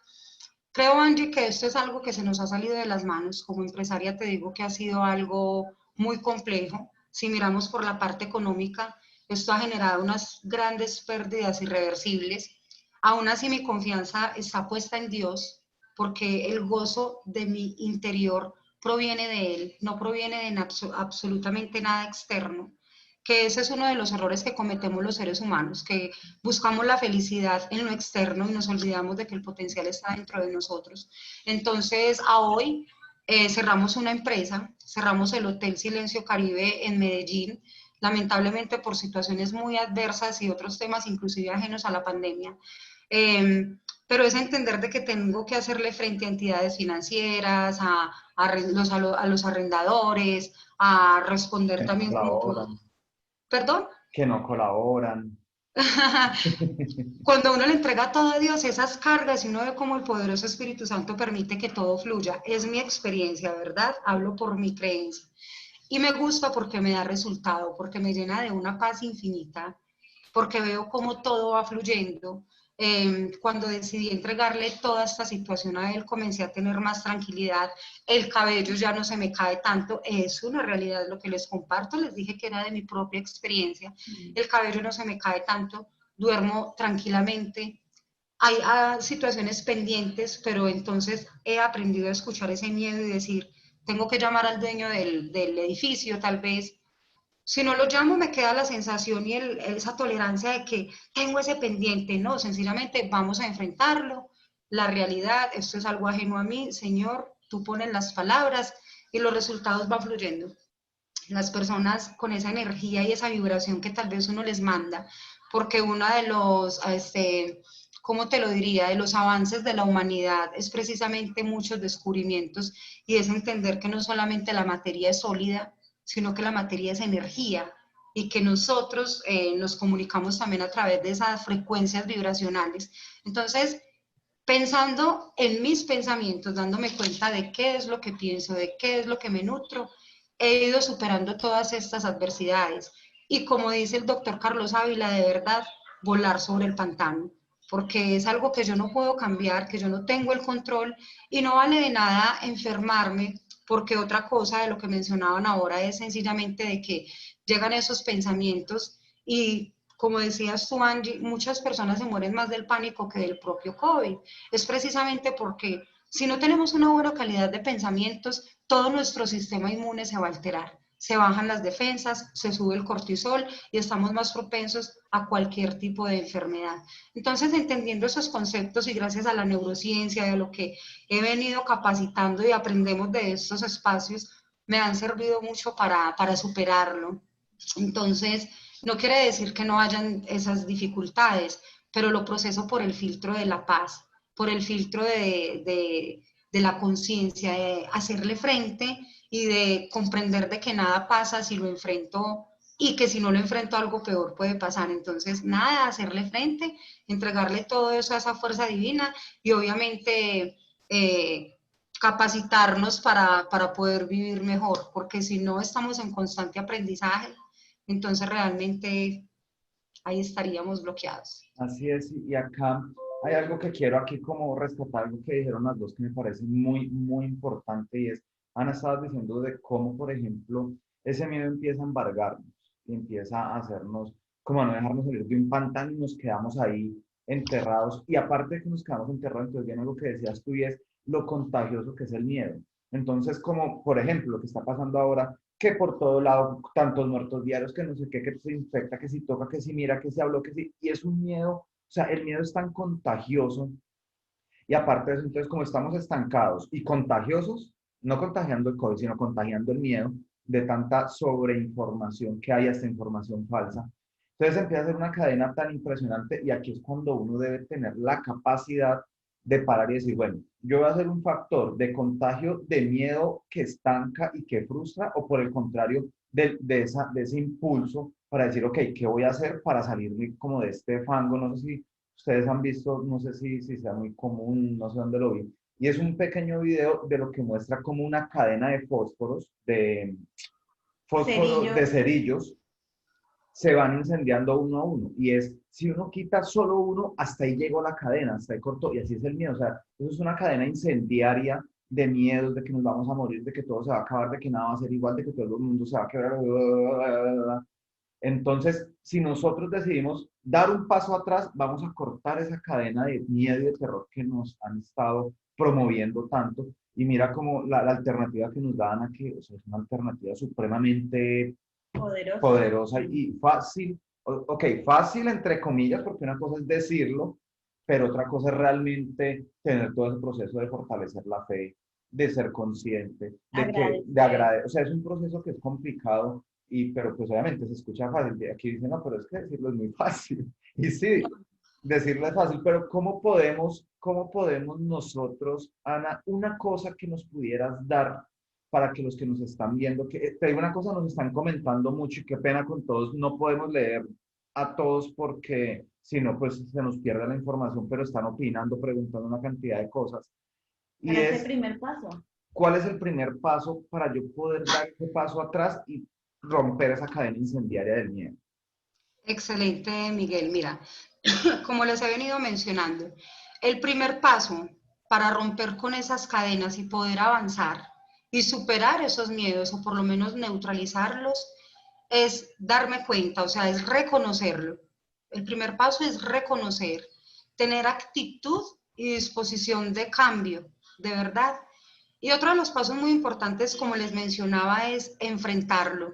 Creo, Angie, que esto es algo que se nos ha salido de las manos. Como empresaria te digo que ha sido algo muy complejo. Si miramos por la parte económica, esto ha generado unas grandes pérdidas irreversibles. Aún así, mi confianza está puesta en Dios, porque el gozo de mi interior proviene de Él, no proviene de absolutamente nada externo, que ese es uno de los errores que cometemos los seres humanos, que buscamos la felicidad en lo externo y nos olvidamos de que el potencial está dentro de nosotros. Entonces, a hoy cerramos una empresa, cerramos el Hotel Silencio Caribe en Medellín, lamentablemente por situaciones muy adversas y otros temas, inclusive ajenos a la pandemia. Pero es entender de que tengo que hacerle frente a entidades financieras, a los arrendadores, a responder Que no también como por... colaboran, ¿Perdón? que no colaboran. Cuando uno le entrega todo a Dios, esas cargas, y uno ve cómo el poderoso Espíritu Santo permite que todo fluya. Es mi experiencia, ¿verdad? Hablo por mi creencia. Y me gusta porque me da resultado, porque me llena de una paz infinita, porque veo cómo todo va fluyendo. Cuando decidí entregarle toda esta situación a él, comencé a tener más tranquilidad, el cabello ya no se me cae tanto, es una realidad lo que les comparto, les dije que era de mi propia experiencia, el cabello no se me cae tanto, duermo tranquilamente, hay situaciones pendientes, pero entonces he aprendido a escuchar ese miedo y decir, tengo que llamar al dueño del edificio, tal vez si no lo llamo, me queda la sensación y esa tolerancia de que tengo ese pendiente. No, sencillamente vamos a enfrentarlo. La realidad, esto es algo ajeno a mí. Señor, tú pones las palabras y los resultados van fluyendo. Las personas con esa energía y esa vibración que tal vez uno les manda, porque uno de los, ¿cómo te lo diría?, de los avances de la humanidad es precisamente muchos descubrimientos y es entender que no solamente la materia es sólida, sino que la materia es energía y que nosotros nos comunicamos también a través de esas frecuencias vibracionales. Entonces, pensando en mis pensamientos, dándome cuenta de qué es lo que pienso, de qué es lo que me nutro, he ido superando todas estas adversidades. Y como dice el doctor Carlos Ávila, de verdad, volar sobre el pantano, porque es algo que yo no puedo cambiar, que yo no tengo el control y no vale de nada enfermarme, porque otra cosa de lo que mencionaban ahora es sencillamente de que llegan esos pensamientos y como decías tú, Angie, muchas personas se mueren más del pánico que del propio COVID. Es precisamente porque si no tenemos una buena calidad de pensamientos, todo nuestro sistema inmune se va a alterar. Se bajan las defensas, se sube el cortisol y estamos más propensos a cualquier tipo de enfermedad. Entonces, entendiendo esos conceptos y gracias a la neurociencia, de lo que he venido capacitando y aprendemos de estos espacios, me han servido mucho para superarlo. Entonces, no quiere decir que no hayan esas dificultades, pero lo proceso por el filtro de la paz, por el filtro de la conciencia, de hacerle frente y de comprender de que nada pasa si lo enfrento y que si no lo enfrento algo peor puede pasar. Entonces, nada, hacerle frente, entregarle todo eso a esa fuerza divina y obviamente capacitarnos para poder vivir mejor, porque si no estamos en constante aprendizaje, entonces realmente ahí estaríamos bloqueados. Así es, y acá hay algo que quiero aquí como rescatar, algo que dijeron las dos que me parece muy, muy importante y es, Ana, estabas diciendo de cómo, por ejemplo, ese miedo empieza a embargarnos y empieza a hacernos, como a no dejarnos salir de un pantano y nos quedamos ahí enterrados. Y aparte de que nos quedamos enterrados, entonces viene algo que decías tú y es lo contagioso que es el miedo. Entonces, como por ejemplo lo que está pasando ahora, que por todo lado, tantos muertos diarios, que no sé qué, que se infecta, que si toca, que si mira, que si habló, que si, y es un miedo, o sea, el miedo es tan contagioso, y aparte de eso, entonces, como estamos estancados y contagiosos, no contagiando el COVID, sino contagiando el miedo, de tanta sobreinformación que hay, hasta información falsa. Entonces empieza a ser una cadena tan impresionante y aquí es cuando uno debe tener la capacidad de parar y decir, bueno, yo voy a ser un factor de contagio de miedo que estanca y que frustra, o por el contrario, de ese impulso para decir, ok, ¿qué voy a hacer para salirme como de este fango? No sé si ustedes han visto, no sé si sea muy común, no sé dónde lo vi, y es un pequeño video de lo que muestra como una cadena de fósforos, Cerillos. de cerillos, se van incendiando uno a uno. Y es, si uno quita solo uno, hasta ahí llegó la cadena, hasta ahí cortó. Y así es el miedo. O sea, eso es una cadena incendiaria de miedos, de que nos vamos a morir, de que todo se va a acabar, de que nada va a ser igual, de que todo el mundo se va a quebrar. Entonces, si nosotros decidimos dar un paso atrás, vamos a cortar esa cadena de miedo y de terror que nos han estado promoviendo tanto. Y mira como la alternativa que nos dan aquí, o sea, es una alternativa supremamente poderosa y fácil. Ok, fácil entre comillas, porque una cosa es decirlo, pero otra cosa es realmente tener todo ese proceso de fortalecer la fe, de ser consciente, de agradecer. O sea, es un proceso que es complicado, pero pues obviamente se escucha fácil. Aquí dicen, no, pero es que decirlo es muy fácil. Y sí, decirlo es fácil, pero cómo podemos nosotros, Ana, una cosa que nos pudieras dar para que los que nos están viendo, que te digo una cosa, nos están comentando mucho y qué pena con todos, no podemos leer a todos porque si no, pues se nos pierde la información, pero están opinando, preguntando una cantidad de cosas. Y ¿Cuál es el primer paso? ¿Cuál es el primer paso para yo poder dar ese paso atrás y romper esa cadena incendiaria del miedo? Excelente, Miguel. Mira, como les he venido mencionando, el primer paso para romper con esas cadenas y poder avanzar y superar esos miedos, o por lo menos neutralizarlos, es darme cuenta, o sea, es reconocerlo. El primer paso es reconocer, tener actitud y disposición de cambio, de verdad. Y otro de los pasos muy importantes, como les mencionaba, es enfrentarlo.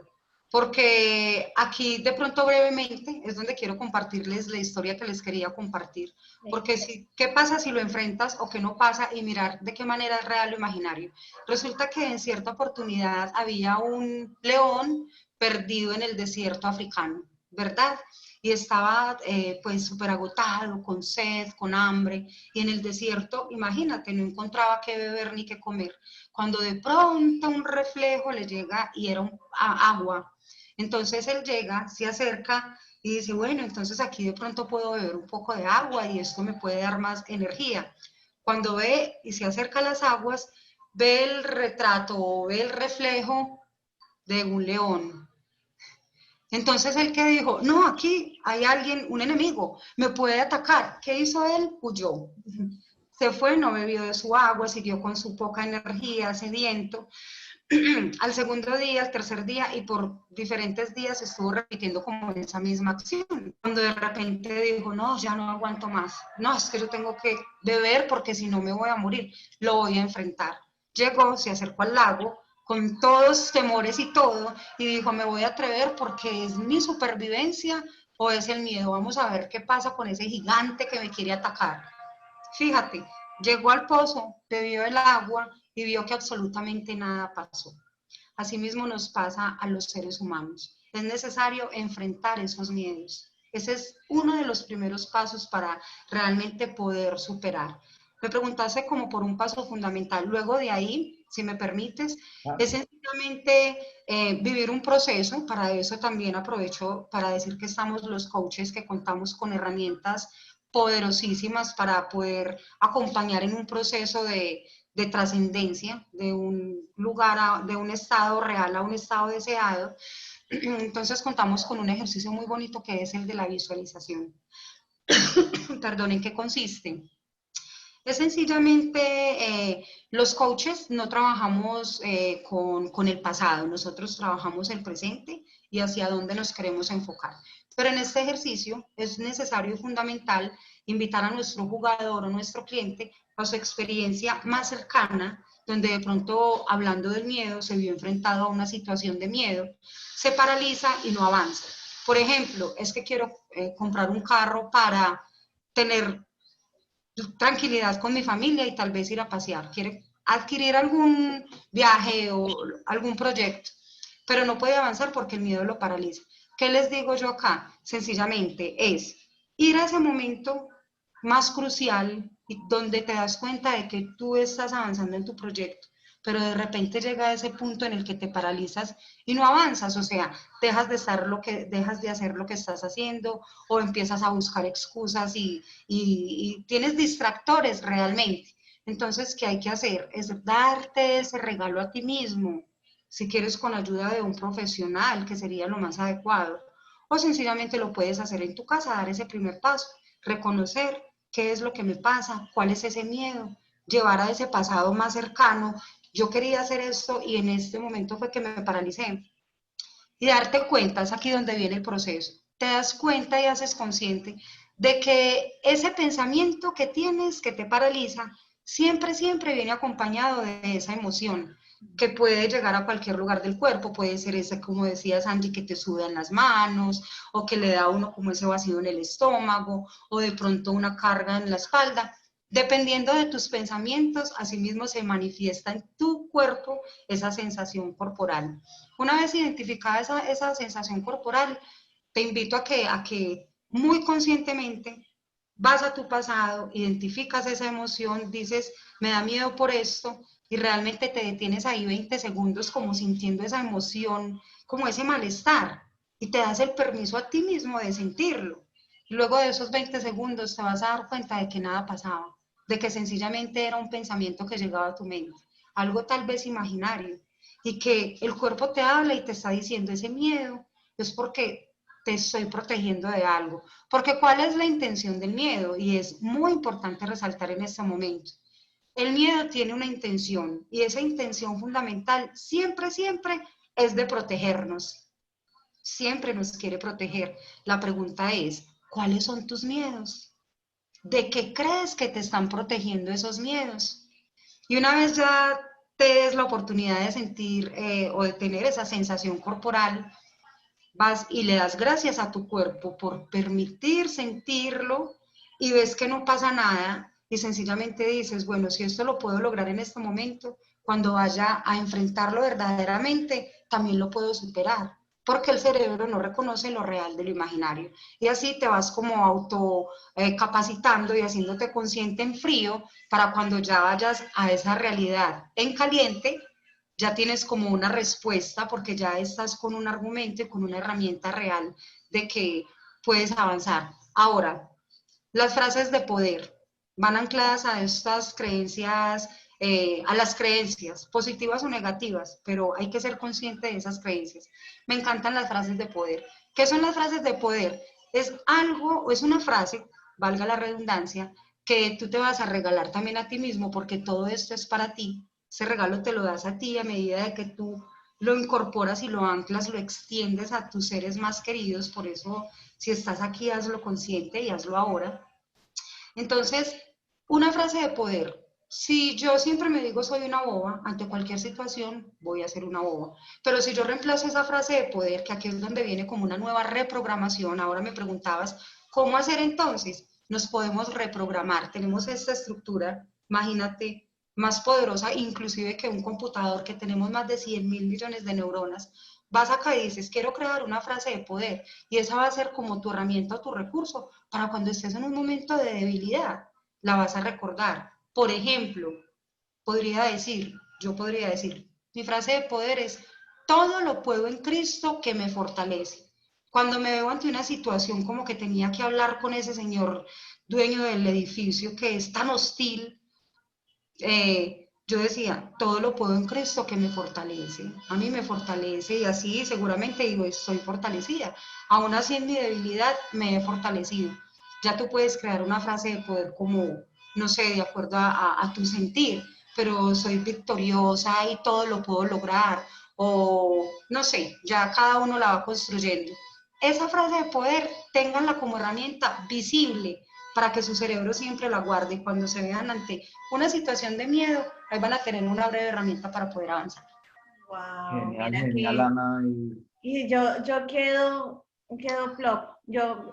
Porque aquí de pronto brevemente es donde quiero compartirles la historia que les quería compartir. Porque si, ¿qué pasa si lo enfrentas o qué no pasa? Y mirar de qué manera es real o imaginario. Resulta que en cierta oportunidad había un león perdido en el desierto africano, ¿verdad? Y estaba pues súper agotado, con sed, con hambre, y en el desierto, imagínate, no encontraba qué beber ni qué comer, cuando de pronto un reflejo le llega y era agua. Entonces él llega, se acerca y dice, bueno, entonces aquí de pronto puedo beber un poco de agua y esto me puede dar más energía. Cuando ve y se acerca a las aguas, ve el retrato o ve el reflejo de un león. Entonces él que dijo, no, aquí hay alguien, un enemigo, me puede atacar. ¿Qué hizo él? Huyó. Se fue, no bebió de su agua, siguió con su poca energía, sediento. Al segundo día, al tercer día y por diferentes días estuvo repitiendo como esa misma acción. Cuando de repente dijo, no, ya no aguanto más. No, es que yo tengo que beber porque si no me voy a morir. Lo voy a enfrentar. Llegó, se acercó al lago con todos temores y todo y dijo, me voy a atrever porque es mi supervivencia o es el miedo. Vamos a ver qué pasa con ese gigante que me quiere atacar. Fíjate, llegó al pozo, bebió el agua y vio que absolutamente nada pasó. Asimismo nos pasa a los seres humanos. Es necesario enfrentar esos miedos. Ese es uno de los primeros pasos para realmente poder superar. Me preguntaste como por un paso fundamental. Luego de ahí, si me permites, es sencillamente vivir un proceso. Para eso también aprovecho para decir que estamos los coaches que contamos con herramientas poderosísimas para poder acompañar en un proceso de trascendencia, de un lugar, de un estado real a un estado deseado. Entonces contamos con un ejercicio muy bonito que es el de la visualización. Perdón, ¿en qué consiste? Es sencillamente, los coaches no trabajamos con el pasado, nosotros trabajamos el presente y hacia dónde nos queremos enfocar. Pero en este ejercicio es necesario y fundamental invitar a nuestro jugador o nuestro cliente a su experiencia más cercana, donde de pronto, hablando del miedo, se vio enfrentado a una situación de miedo, se paraliza y no avanza. Por ejemplo, es que quiero comprar un carro para tener tranquilidad con mi familia y tal vez ir a pasear, quiere adquirir algún viaje o algún proyecto, pero no puede avanzar porque el miedo lo paraliza. ¿Qué les digo yo acá? Sencillamente es ir a ese momento más crucial y donde te das cuenta de que tú estás avanzando en tu proyecto, pero de repente llega a ese punto en el que te paralizas y no avanzas, o sea, dejas de hacer lo que estás haciendo o empiezas a buscar excusas y tienes distractores realmente. Entonces, ¿qué hay que hacer? Es darte ese regalo a ti mismo, si quieres con ayuda de un profesional, que sería lo más adecuado, o sencillamente lo puedes hacer en tu casa, dar ese primer paso, reconocer qué es lo que me pasa, cuál es ese miedo, llevar a ese pasado más cercano, yo quería hacer esto y en este momento fue que me paralicé. Y darte cuenta, es aquí donde viene el proceso, te das cuenta y haces consciente de que ese pensamiento que tienes que te paraliza, siempre, siempre viene acompañado de esa emoción que puede llegar a cualquier lugar del cuerpo, puede ser ese, como decía Angie, que te suda en las manos, o que le da a uno como ese vacío en el estómago, o de pronto una carga en la espalda. Dependiendo de tus pensamientos, asimismo se manifiesta en tu cuerpo esa sensación corporal. Una vez identificada esa sensación corporal, te invito a que muy conscientemente vas a tu pasado, identificas esa emoción, dices, me da miedo por esto, y realmente te detienes ahí 20 segundos como sintiendo esa emoción, como ese malestar, y te das el permiso a ti mismo de sentirlo. Y luego de esos 20 segundos te vas a dar cuenta de que nada pasaba, de que sencillamente era un pensamiento que llegaba a tu mente, algo tal vez imaginario, y que el cuerpo te habla y te está diciendo ese miedo es porque te estoy protegiendo de algo. Porque ¿cuál es la intención del miedo? Y es muy importante resaltar en este momento. El miedo tiene una intención y esa intención fundamental siempre, siempre es de protegernos. Siempre nos quiere proteger. La pregunta es, ¿cuáles son tus miedos? ¿De qué crees que te están protegiendo esos miedos? Y una vez ya te des la oportunidad de sentir o de tener esa sensación corporal, vas y le das gracias a tu cuerpo por permitir sentirlo y ves que no pasa nada y sencillamente dices, bueno, si esto lo puedo lograr en este momento, cuando vaya a enfrentarlo verdaderamente, también lo puedo superar, porque el cerebro no reconoce lo real de lo imaginario. Y así te vas como auto capacitando y haciéndote consciente en frío para cuando ya vayas a esa realidad en caliente, ya tienes como una respuesta porque ya estás con un argumento y con una herramienta real de que puedes avanzar. Ahora, las frases de poder van ancladas a estas creencias, a las creencias, positivas o negativas, pero hay que ser consciente de esas creencias. Me encantan las frases de poder. ¿Qué son las frases de poder? Es algo, o es una frase, valga la redundancia, que tú te vas a regalar también a ti mismo porque todo esto es para ti. Ese regalo te lo das a ti a medida de que tú lo incorporas y lo anclas, lo extiendes a tus seres más queridos. Por eso, si estás aquí, hazlo consciente y hazlo ahora. Entonces, una frase de poder. Si yo siempre me digo soy una boba, ante cualquier situación voy a ser una boba. Pero si yo reemplazo esa frase de poder, que aquí es donde viene como una nueva reprogramación, ahora me preguntabas, ¿cómo hacer entonces? Nos podemos reprogramar. Tenemos esta estructura, imagínate, más poderosa inclusive que un computador, que tenemos más de 100.000 millones de neuronas. Vas acá y dices, quiero crear una frase de poder, y esa va a ser como tu herramienta o tu recurso para cuando estés en un momento de debilidad, la vas a recordar. Por ejemplo, yo podría decir, mi frase de poder es, todo lo puedo en Cristo que me fortalece. Cuando me veo ante una situación como que tenía que hablar con ese señor dueño del edificio que es tan hostil, yo decía, todo lo puedo en Cristo que me fortalece, a mí me fortalece y así seguramente digo, estoy fortalecida, aún así en mi debilidad me he fortalecido. Ya tú puedes crear una frase de poder como, no sé, de acuerdo a tu sentir, pero soy victoriosa y todo lo puedo lograr, o no sé, ya cada uno la va construyendo. Esa frase de poder, ténganla como herramienta visible para que su cerebro siempre la guarde y cuando se vean ante una situación de miedo, ahí van a tener una breve herramienta para poder avanzar. Wow, Genial, mira genial, que... Ana. Y yo quedo plop.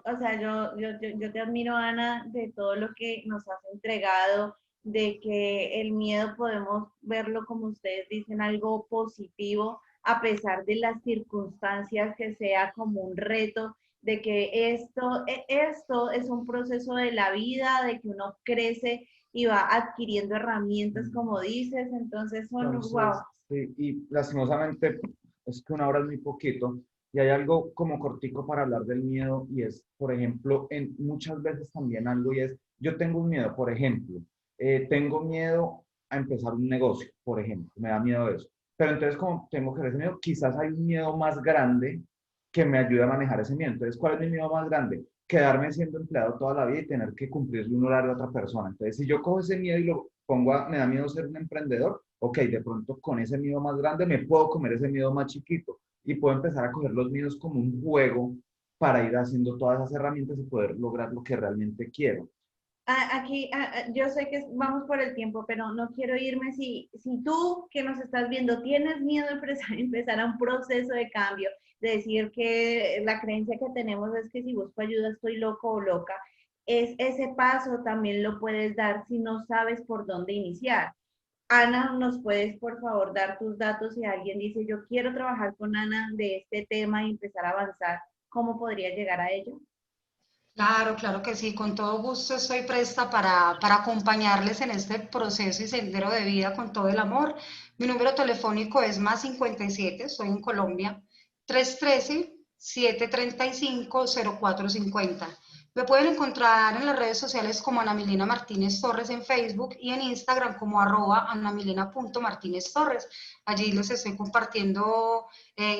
O sea, yo te admiro, Ana, de todo lo que nos has entregado, de que el miedo podemos verlo, como ustedes dicen, algo positivo, a pesar de las circunstancias, que sea como un reto, de que esto es un proceso de la vida, de que uno crece y va adquiriendo herramientas, como dices, entonces son, Entonces, wow. sí, y lastimosamente es que una hora es muy poquito y hay algo como cortico para hablar del miedo y es, por ejemplo, muchas veces también algo y es, yo tengo un miedo, por ejemplo, tengo miedo a empezar un negocio, por ejemplo, me da miedo eso. Pero entonces como tengo que ese miedo, quizás hay un miedo más grande que me ayude a manejar ese miedo. Entonces, ¿cuál es mi miedo más grande? Quedarme siendo empleado toda la vida y tener que cumplirle un horario a otra persona. Entonces, si yo cojo ese miedo y lo pongo me da miedo ser un emprendedor, ok, de pronto con ese miedo más grande me puedo comer ese miedo más chiquito y puedo empezar a coger los miedos como un juego para ir haciendo todas esas herramientas y poder lograr lo que realmente quiero. Aquí, yo sé que vamos por el tiempo, pero no quiero irme si tú que nos estás viendo tienes miedo de empezar a un proceso de cambio, de decir que la creencia que tenemos es que si busco ayuda estoy loco o loca, ese paso también lo puedes dar si no sabes por dónde iniciar. Ana, ¿nos puedes por favor dar tus datos si alguien dice yo quiero trabajar con Ana de este tema y empezar a avanzar? ¿Cómo podría llegar a ello? Claro, claro que sí, con todo gusto estoy presta para acompañarles en este proceso y sendero de vida con todo el amor. Mi número telefónico es +57, estoy en Colombia, 313-735-0450. Me pueden encontrar en las redes sociales como Ana Milena Martínez Torres en Facebook y en Instagram como @anamilena.martinez-torres. Allí les estoy compartiendo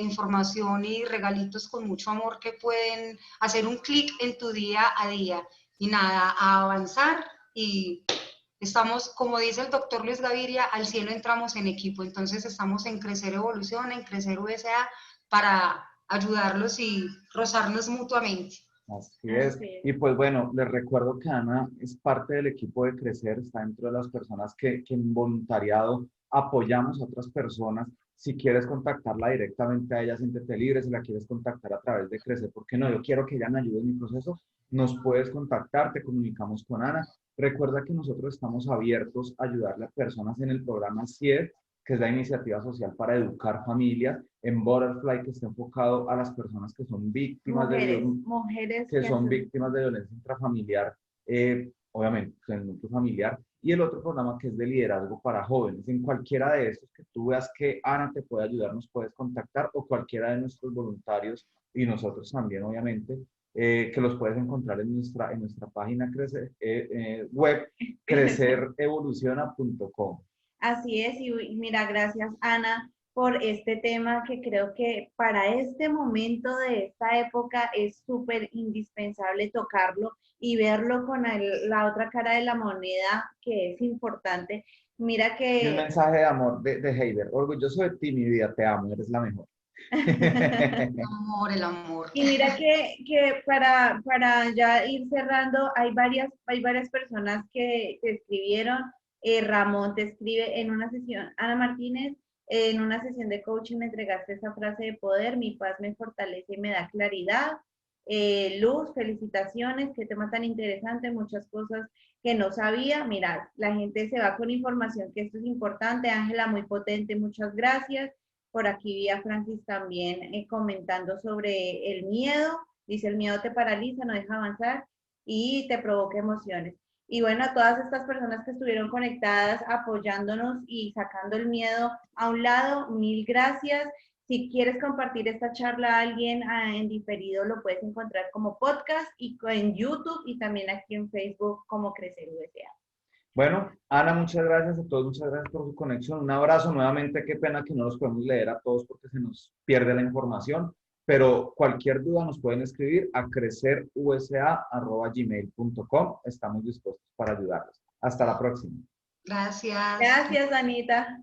información y regalitos con mucho amor que pueden hacer un clic en tu día a día. Y nada, a avanzar y estamos, como dice el doctor Luis Gaviria, al cielo entramos en equipo. Entonces estamos en Crecer Evolución, en Crecer USA para ayudarlos y rozarnos mutuamente. Así es. Y pues bueno, les recuerdo que Ana es parte del equipo de Crecer, está dentro de las personas que en voluntariado apoyamos a otras personas. Si quieres contactarla directamente a ella, siéntete libre. Si la quieres contactar a través de Crecer, porque no, yo quiero que ella me ayude en mi proceso, nos puedes contactar, te comunicamos con Ana. Recuerda que nosotros estamos abiertos a ayudarle a personas en el programa CIED, que es la iniciativa social para educar familias, en Butterfly, que está enfocado a las personas que son víctimas mujeres que son víctimas de violencia intrafamiliar, obviamente en el núcleo familiar, y el otro programa que es de liderazgo para jóvenes. En cualquiera de estos que tú veas que Ana te puede ayudar, nos puedes contactar, o cualquiera de nuestros voluntarios y nosotros también, obviamente, que los puedes encontrar en nuestra página web, crecerevoluciona.com. Así es, y mira, gracias Ana por este tema que creo que para este momento de esta época es súper indispensable tocarlo y verlo con la otra cara de la moneda, que es importante. Mira que... Y un mensaje de amor de Heider: orgulloso de ti, mi vida, te amo, eres la mejor. El amor, el amor. Y mira que para ya ir cerrando, hay varias personas que te escribieron. Ramón te escribe en una sesión, Ana Martínez, en una sesión de coaching me entregaste esa frase de poder, mi paz me fortalece y me da claridad. Luz, felicitaciones, qué tema tan interesante, muchas cosas que no sabía. Mira, la gente se va con información, que esto es importante. Ángela, muy potente, muchas gracias. Por aquí vi a Francis también comentando sobre el miedo. Dice, el miedo te paraliza, no deja avanzar y te provoca emociones. Y bueno, a todas estas personas que estuvieron conectadas, apoyándonos y sacando el miedo a un lado, mil gracias. Si quieres compartir esta charla a alguien en diferido, lo puedes encontrar como podcast y en YouTube y también aquí en Facebook como Crecer USA. Bueno, Ana, muchas gracias a todos, muchas gracias por su conexión. Un abrazo nuevamente, qué pena que no los podemos leer a todos porque se nos pierde la información, pero cualquier duda nos pueden escribir a crecerusa@gmail.com. Estamos dispuestos para ayudarlos. Hasta la próxima. Gracias. Gracias, Anita.